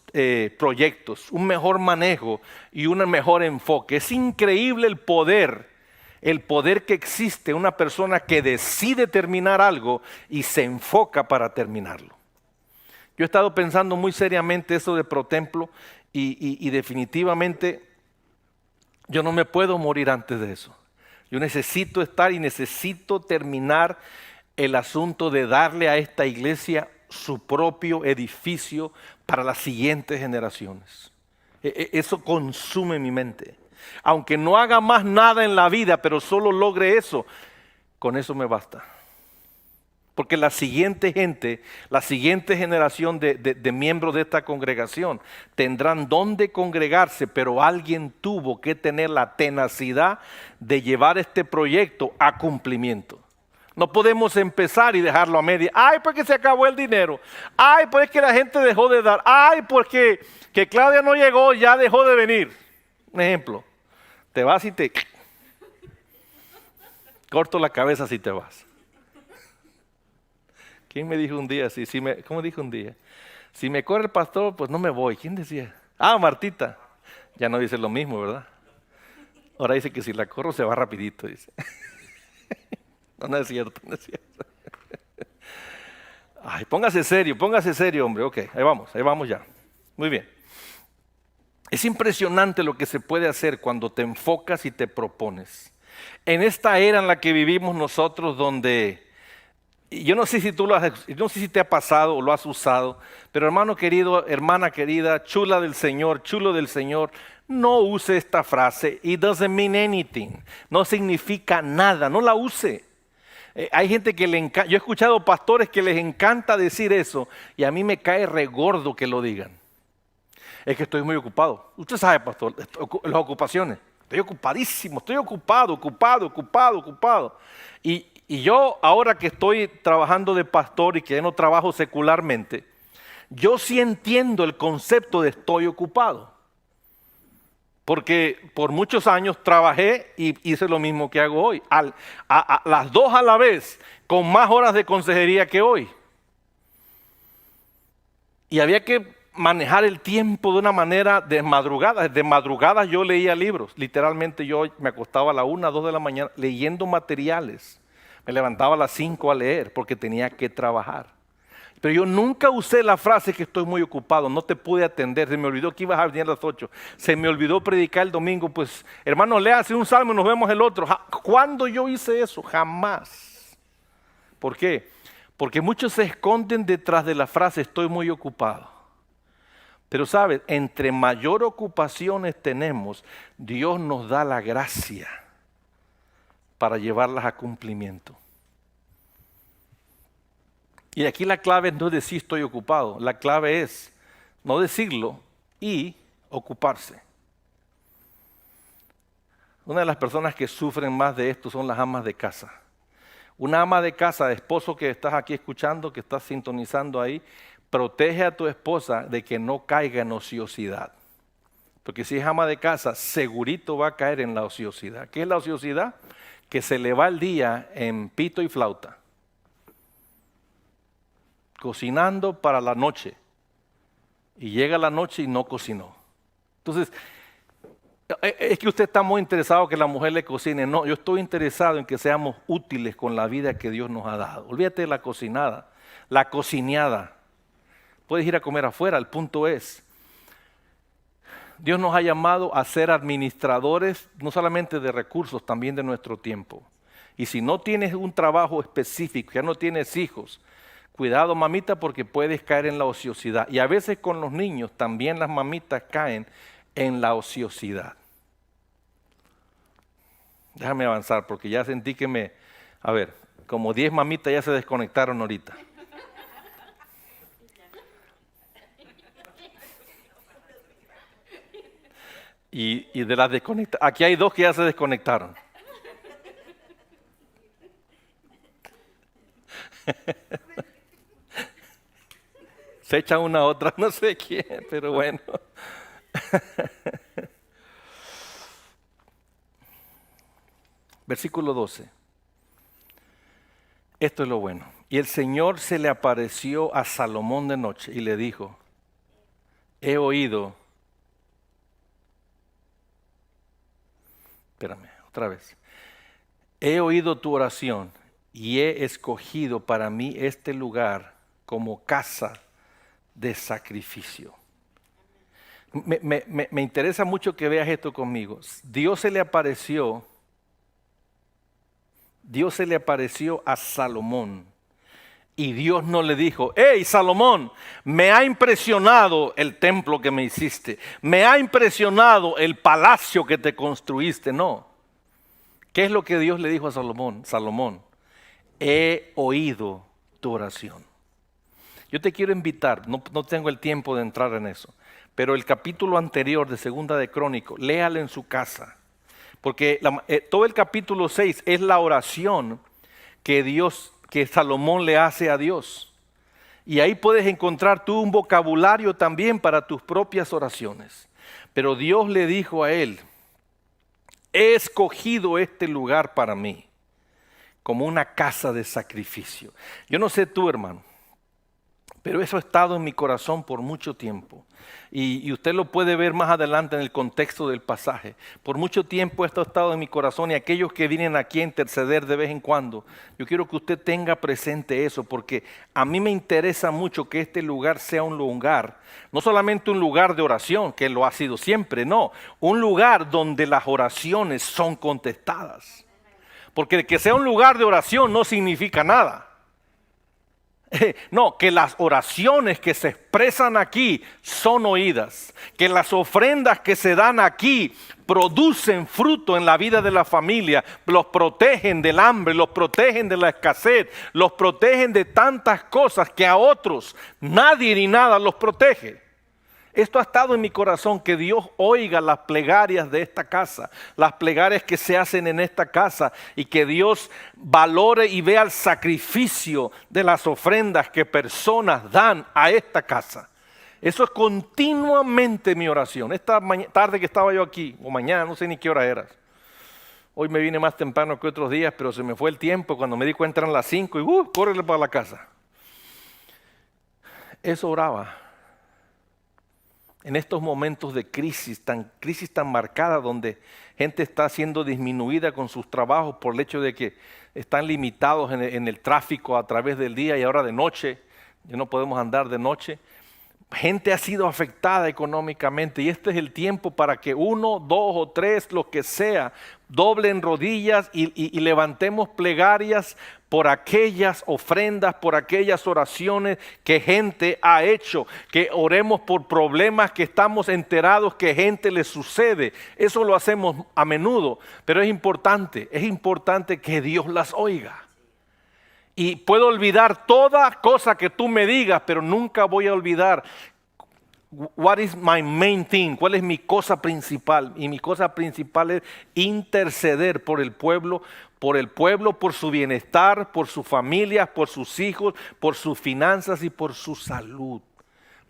proyectos, un mejor manejo y un mejor enfoque. Es increíble el poder que existe una persona que decide terminar algo y se enfoca para terminarlo. Yo he estado pensando muy seriamente eso de ProTemplo y definitivamente yo no me puedo morir antes de eso. Yo necesito estar y necesito terminar el asunto de darle a esta iglesia su propio edificio para las siguientes generaciones. Eso consume mi mente. Aunque no haga más nada en la vida, pero solo logre eso, con eso me basta. Porque la siguiente gente, la siguiente generación de miembros de esta congregación tendrán dónde congregarse, pero alguien tuvo que tener la tenacidad de llevar este proyecto a cumplimiento. No podemos empezar y dejarlo a media. Ay, porque se acabó el dinero. Ay, pues que la gente dejó de dar. Ay, porque que Claudia no llegó, ya dejó de venir. Un ejemplo, te vas y te corto la cabeza si te vas. ¿Quién me dijo un día así? ¿Cómo dijo un día? Si me corre el pastor, pues no me voy. ¿Quién decía? Ah, Martita. Ya no dice lo mismo, ¿verdad? Ahora dice que si la corro se va rapidito, dice. No es cierto, no es cierto. Ay, póngase serio, hombre. Ok, ahí vamos ya. Muy bien. Es impresionante lo que se puede hacer cuando te enfocas y te propones. En esta era en la que vivimos nosotros, donde yo no sé si no sé si te ha pasado o lo has usado, pero hermano querido, hermana querida, chula del Señor, chulo del Señor, no use esta frase. It doesn't mean anything. No significa nada, no la use. Hay gente que le encanta, yo he escuchado pastores que les encanta decir eso y a mí me cae regordo que lo digan. Es que estoy muy ocupado. Usted sabe, pastor, las ocupaciones. Estoy ocupadísimo, estoy ocupado. Y yo ahora que estoy trabajando de pastor y que ya no trabajo secularmente, yo sí entiendo el concepto de estoy ocupado. Porque por muchos años trabajé y hice lo mismo que hago hoy. A las 2 a la vez, con más horas de consejería que hoy. Y había que manejar el tiempo de una manera de madrugada. De madrugada yo leía libros. Literalmente yo me acostaba a la 1, 2 de la mañana leyendo materiales. Me levantaba a las 5 a leer porque tenía que trabajar. Pero yo nunca usé la frase que estoy muy ocupado, no te pude atender, se me olvidó que ibas a venir a las 8, se me olvidó predicar el domingo, pues hermano, léase un salmo y nos vemos el otro. ¿Cuándo yo hice eso? Jamás. ¿Por qué? Porque muchos se esconden detrás de la frase estoy muy ocupado. Pero sabes, entre mayor ocupaciones tenemos, Dios nos da la gracia para llevarlas a cumplimiento. Y aquí la clave no es decir estoy ocupado, la clave es no decirlo y ocuparse. Una de las personas que sufren más de esto son las amas de casa. Una ama de casa, esposo que estás aquí escuchando, que estás sintonizando ahí, protege a tu esposa de que no caiga en ociosidad. Porque si es ama de casa, segurito va a caer en la ociosidad. ¿Qué es la ociosidad? Que se le va el día en pito y flauta, cocinando para la noche. Y llega la noche y no cocinó. Entonces, es que usted está muy interesado que la mujer le cocine. No, yo estoy interesado en que seamos útiles con la vida que Dios nos ha dado. Olvídate de la cocinada, la cocineada. Puedes ir a comer afuera, el punto es, Dios nos ha llamado a ser administradores, no solamente de recursos, también de nuestro tiempo. Y si no tienes un trabajo específico, ya no tienes hijos, cuidado mamita porque puedes caer en la ociosidad. Y a veces con los niños también las mamitas caen en la ociosidad. Déjame avanzar porque ya sentí que como 10 mamitas ya se desconectaron ahorita. Y de las desconectadas, aquí hay 2 que ya se desconectaron. Se echa una a otra, no sé quién, pero bueno. Versículo 12. Esto es lo bueno. Y el Señor se le apareció a Salomón de noche y le dijo, he oído. Espérame, otra vez. He oído tu oración y he escogido para mí este lugar como casa de sacrificio. Me interesa mucho que veas esto conmigo. Dios se le apareció a Salomón y Dios no le dijo, hey Salomón, me ha impresionado el templo que me hiciste, me ha impresionado el palacio que te construiste. No. ¿Qué es lo que Dios le dijo a Salomón? Salomón, he oído tu oración. Yo te quiero invitar, no tengo el tiempo de entrar en eso, pero el capítulo anterior de Segunda de Crónicos, léalo en su casa. Porque todo el capítulo 6 es la oración que Salomón le hace a Dios. Y ahí puedes encontrar tú un vocabulario también para tus propias oraciones. Pero Dios le dijo a él, he escogido este lugar para mí como una casa de sacrificio. Yo no sé tú, hermano, pero eso ha estado en mi corazón por mucho tiempo. Y usted lo puede ver más adelante en el contexto del pasaje. Por mucho tiempo esto ha estado en mi corazón y aquellos que vienen aquí a interceder de vez en cuando, yo quiero que usted tenga presente eso porque a mí me interesa mucho que este lugar sea un lugar, no solamente un lugar de oración, que lo ha sido siempre, no, un lugar donde las oraciones son contestadas. Porque que sea un lugar de oración no significa nada. No, que las oraciones que se expresan aquí son oídas, que las ofrendas que se dan aquí producen fruto en la vida de la familia, los protegen del hambre, los protegen de la escasez, los protegen de tantas cosas que a otros nadie ni nada los protege. Esto ha estado en mi corazón, que Dios oiga las plegarias de esta casa, las plegarias que se hacen en esta casa y que Dios valore y vea el sacrificio de las ofrendas que personas dan a esta casa. Eso es continuamente mi oración. Esta tarde que estaba yo aquí, o mañana, no sé ni qué hora era. Hoy me vine más temprano que otros días, pero se me fue el tiempo. Cuando me di cuenta eran las 5 y córrele para la casa. Eso oraba. En estos momentos de crisis tan marcada, donde gente está siendo disminuida con sus trabajos por el hecho de que están limitados en el tráfico a través del día y ahora de noche, ya no podemos andar de noche. Gente ha sido afectada económicamente y este es el tiempo para que 1, 2 o 3, lo que sea, doblen rodillas y levantemos plegarias por aquellas ofrendas, por aquellas oraciones que gente ha hecho, que oremos por problemas que estamos enterados que gente le sucede. Eso lo hacemos a menudo, pero es importante que Dios las oiga. Y puedo olvidar toda cosa que tú me digas, pero nunca voy a olvidar What is my main thing? ¿Cuál es mi cosa principal? Y mi cosa principal es interceder por el pueblo, por su bienestar, por sus familias, por sus hijos, por sus finanzas y por su salud.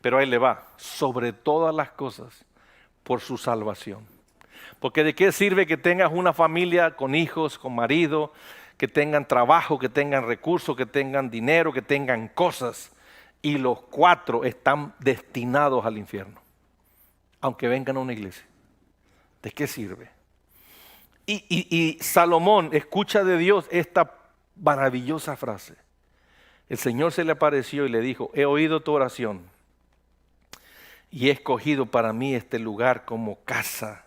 Pero ahí le va, sobre todas las cosas, por su salvación. Porque ¿de qué sirve que tengas una familia con hijos, con marido, que tengan trabajo, que tengan recursos, que tengan dinero, que tengan cosas, y los 4 están destinados al infierno, aunque vengan a una iglesia? ¿De qué sirve? Y Salomón escucha de Dios esta maravillosa frase. El Señor se le apareció y le dijo: he oído tu oración y he escogido para mí este lugar como casa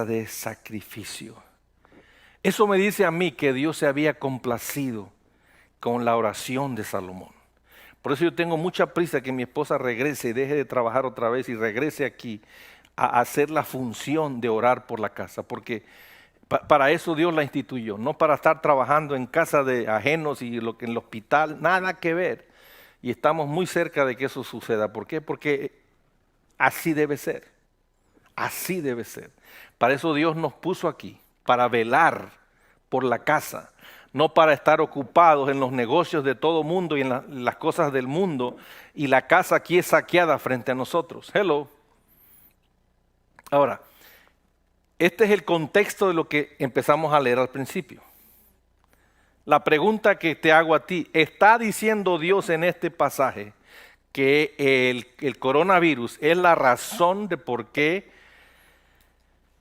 de sacrificio. Eso me dice a mí que Dios se había complacido con la oración de Salomón. Por eso yo tengo mucha prisa que mi esposa regrese y deje de trabajar otra vez y regrese aquí a hacer la función de orar por la casa, porque para eso Dios la instituyó, no para estar trabajando en casa de ajenos y en el hospital, nada que ver. Y estamos muy cerca de que eso suceda. ¿Por qué? Porque así debe ser, así debe ser. Para eso Dios nos puso aquí, para velar por la casa, no para estar ocupados en los negocios de todo mundo y en las cosas del mundo, y la casa aquí es saqueada frente a nosotros. Hello. Ahora, este es el contexto de lo que empezamos a leer al principio. La pregunta que te hago a ti: ¿está diciendo Dios en este pasaje que el coronavirus es la razón de por qué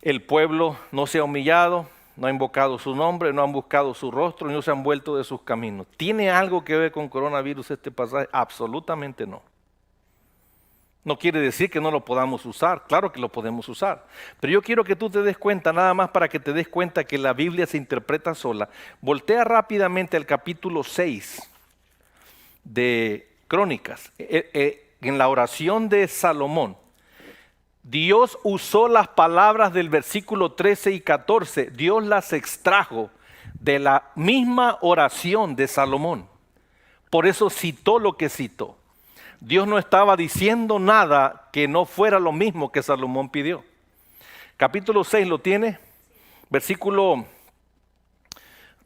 el pueblo no se ha humillado, no ha invocado su nombre, no han buscado su rostro y no se han vuelto de sus caminos? ¿Tiene algo que ver con coronavirus este pasaje? Absolutamente no. No quiere decir que no lo podamos usar, claro que lo podemos usar. Pero yo quiero que tú te des cuenta, nada más para que te des cuenta que la Biblia se interpreta sola. Voltea rápidamente al capítulo 6 de Crónicas. En la oración de Salomón, Dios usó las palabras del versículo 13 y 14. Dios las extrajo de la misma oración de Salomón. Por eso citó lo que citó. Dios no estaba diciendo nada que no fuera lo mismo que Salomón pidió. Capítulo 6 lo tiene, versículo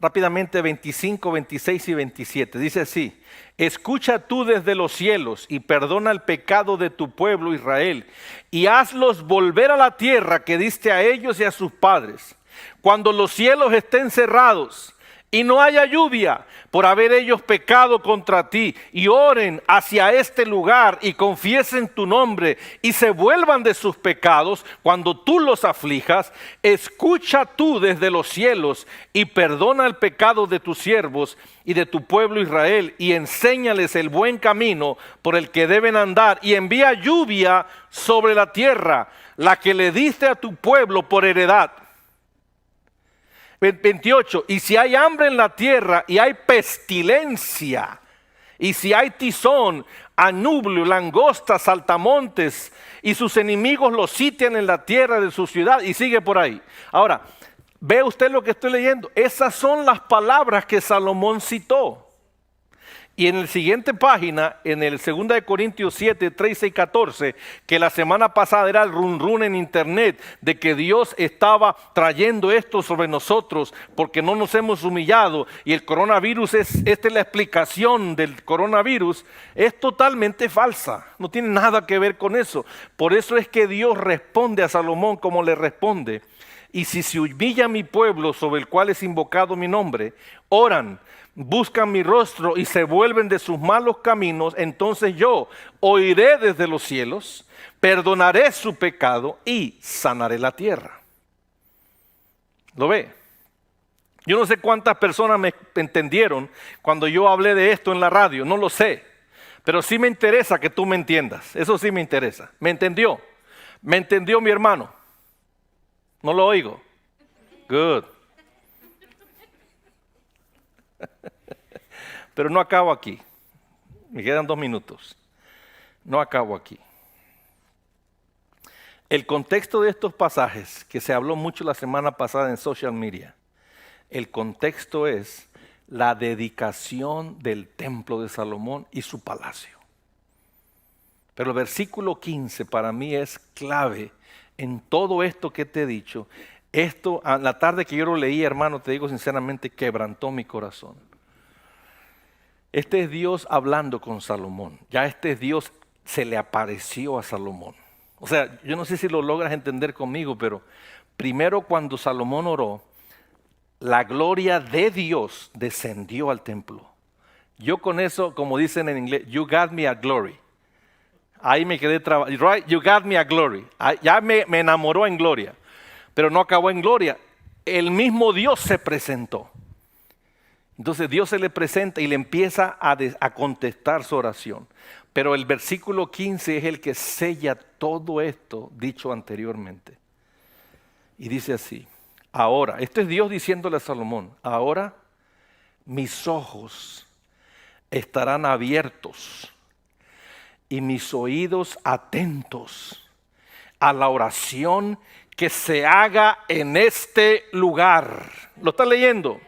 rápidamente 25, 26 y 27. Dice así: escucha tú desde los cielos y perdona el pecado de tu pueblo Israel y hazlos volver a la tierra que diste a ellos y a sus padres. Cuando los cielos estén cerrados y no haya lluvia por haber ellos pecado contra ti, y oren hacia este lugar y confiesen tu nombre y se vuelvan de sus pecados cuando tú los aflijas, escucha tú desde los cielos y perdona el pecado de tus siervos y de tu pueblo Israel y enséñales el buen camino por el que deben andar y envía lluvia sobre la tierra, la que le diste a tu pueblo por heredad. 28, y si hay hambre en la tierra y hay pestilencia, y si hay tizón, anubio, langosta, saltamontes, y sus enemigos los sitian en la tierra de su ciudad, y sigue por ahí. Ahora, ¿ve usted lo que estoy leyendo? Esas son las palabras que Salomón citó. Y en la siguiente página, en el 2 de Corintios 7, 13 y 14, que la semana pasada era el run en internet de que Dios estaba trayendo esto sobre nosotros porque no nos hemos humillado y el coronavirus esta es la explicación del coronavirus, es totalmente falsa, no tiene nada que ver con eso. Por eso es que Dios responde a Salomón como le responde: y si se humilla mi pueblo sobre el cual es invocado mi nombre, oran, buscan mi rostro y se vuelven de sus malos caminos, entonces yo oiré desde los cielos, perdonaré su pecado y sanaré la tierra. ¿Lo ve? Yo no sé cuántas personas me entendieron cuando yo hablé de esto en la radio, no lo sé, pero sí me interesa que tú me entiendas, eso sí me interesa. ¿Me entendió? ¿Me entendió mi hermano? No lo oigo. Good. Pero no acabo aquí. Me quedan 2 minutos. No acabo aquí. El contexto de estos pasajes, que se habló mucho la semana pasada en social media, el contexto es la dedicación del templo de Salomón y su palacio. Pero el versículo 15 para mí es clave en todo esto que te he dicho. Esto, a la tarde que yo lo leí, hermano, te digo sinceramente, quebrantó mi corazón. Este es Dios hablando con Salomón. Ya este Dios se le apareció a Salomón. O sea, yo no sé si lo logras entender conmigo, pero primero cuando Salomón oró, la gloria de Dios descendió al templo. Yo con eso, como dicen en inglés, you got me a glory. Ahí me quedé trabajando. Right, you got me a glory. Ya me enamoró en gloria. Pero no acabó en gloria. El mismo Dios se presentó. Entonces Dios se le presenta y le empieza a contestar su oración. Pero el versículo 15 es el que sella todo esto dicho anteriormente. Y dice así, ahora, esto es Dios diciéndole a Salomón, ahora mis ojos estarán abiertos y mis oídos atentos a la oración que se haga en este lugar. ¿Lo está leyendo?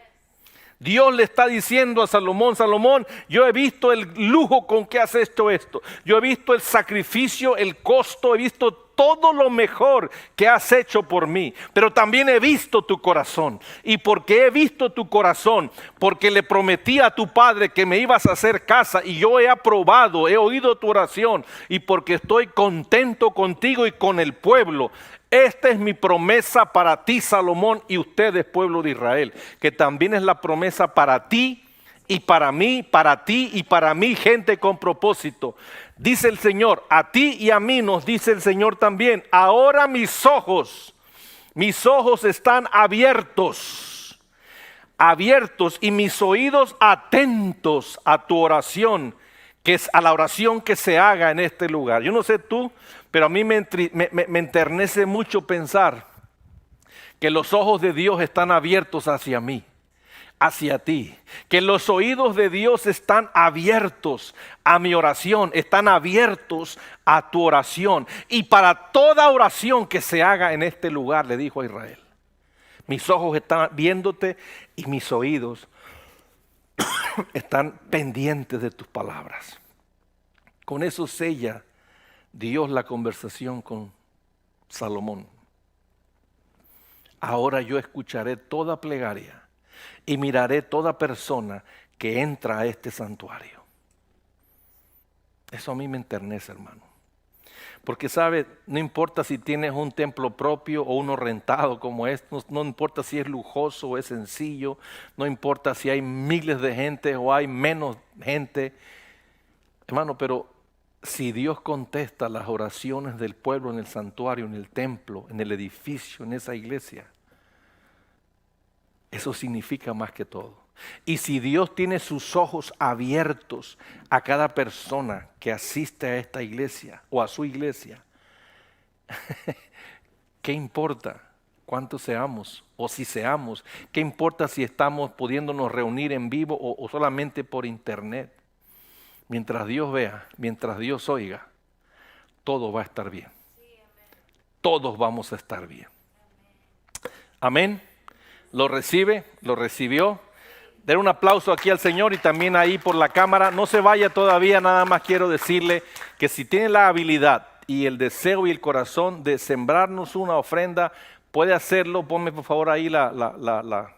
Dios le está diciendo a Salomón, Salomón, yo he visto el lujo con que has hecho esto. Yo he visto el sacrificio, el costo, he visto todo lo mejor que has hecho por mí. Pero también he visto tu corazón. Y porque he visto tu corazón, porque le prometí a tu padre que me ibas a hacer casa y yo he aprobado, he oído tu oración y porque estoy contento contigo y con el pueblo. Esta es mi promesa para ti, Salomón, y ustedes, pueblo de Israel, que también es la promesa para ti y para mí, para ti y para mí, gente con propósito. Dice el Señor, a ti y a mí nos dice el Señor también, ahora mis ojos están abiertos y mis oídos atentos a tu oración, que es a la oración que se haga en este lugar. Yo no sé tú, pero a mí me enternece mucho pensar que los ojos de Dios están abiertos hacia mí, hacia ti. Que los oídos de Dios están abiertos a mi oración, están abiertos a tu oración. Y para toda oración que se haga en este lugar, le dijo a Israel. Mis ojos están viéndote y mis oídos están pendientes de tus palabras. Con eso sella Dios la conversación con Salomón. Ahora yo escucharé toda plegaria y miraré toda persona que entra a este santuario. Eso a mí me enternece, hermano. Porque sabe, no importa si tienes un templo propio o uno rentado como este, no importa si es lujoso o es sencillo, no importa si hay miles de gente o hay menos gente, hermano, pero si Dios contesta las oraciones del pueblo en el santuario, en el templo, en el edificio, en esa iglesia, eso significa más que todo. Y si Dios tiene sus ojos abiertos a cada persona que asiste a esta iglesia o a su iglesia, ¿qué importa cuántos seamos o si seamos? ¿Qué importa si estamos pudiéndonos reunir en vivo o solamente por internet? Mientras Dios vea, mientras Dios oiga, todo va a estar bien. Todos vamos a estar bien. Amén. ¿Lo recibe? ¿Lo recibió? Den un aplauso aquí al Señor y también ahí por la cámara. No se vaya todavía, nada más quiero decirle que si tiene la habilidad y el deseo y el corazón de sembrarnos una ofrenda, puede hacerlo. Ponme por favor ahí la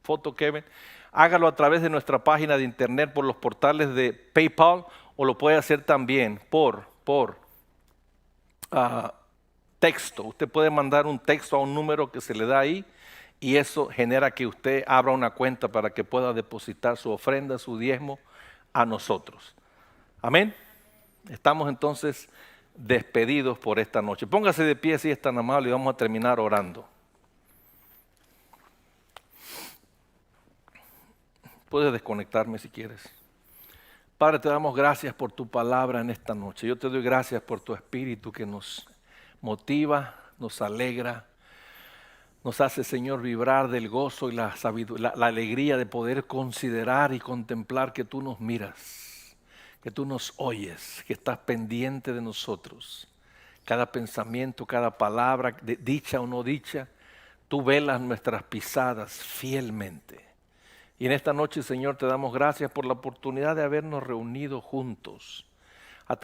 foto, Kevin. Hágalo a través de nuestra página de internet por los portales de PayPal o lo puede hacer también por texto. Usted puede mandar un texto a un número que se le da ahí y eso genera que usted abra una cuenta para que pueda depositar su ofrenda, su diezmo a nosotros. Amén. Estamos entonces despedidos por esta noche. Póngase de pie si es tan amable y vamos a terminar orando. Puedes desconectarme si quieres. Padre, te damos gracias por tu palabra en esta noche. Yo te doy gracias por tu espíritu que nos motiva, nos alegra, nos hace, Señor, vibrar del gozo y la alegría de poder considerar y contemplar que tú nos miras, que tú nos oyes, que estás pendiente de nosotros. Cada pensamiento, cada palabra, dicha o no dicha, tú velas nuestras pisadas fielmente. Y en esta noche, Señor, te damos gracias por la oportunidad de habernos reunido juntos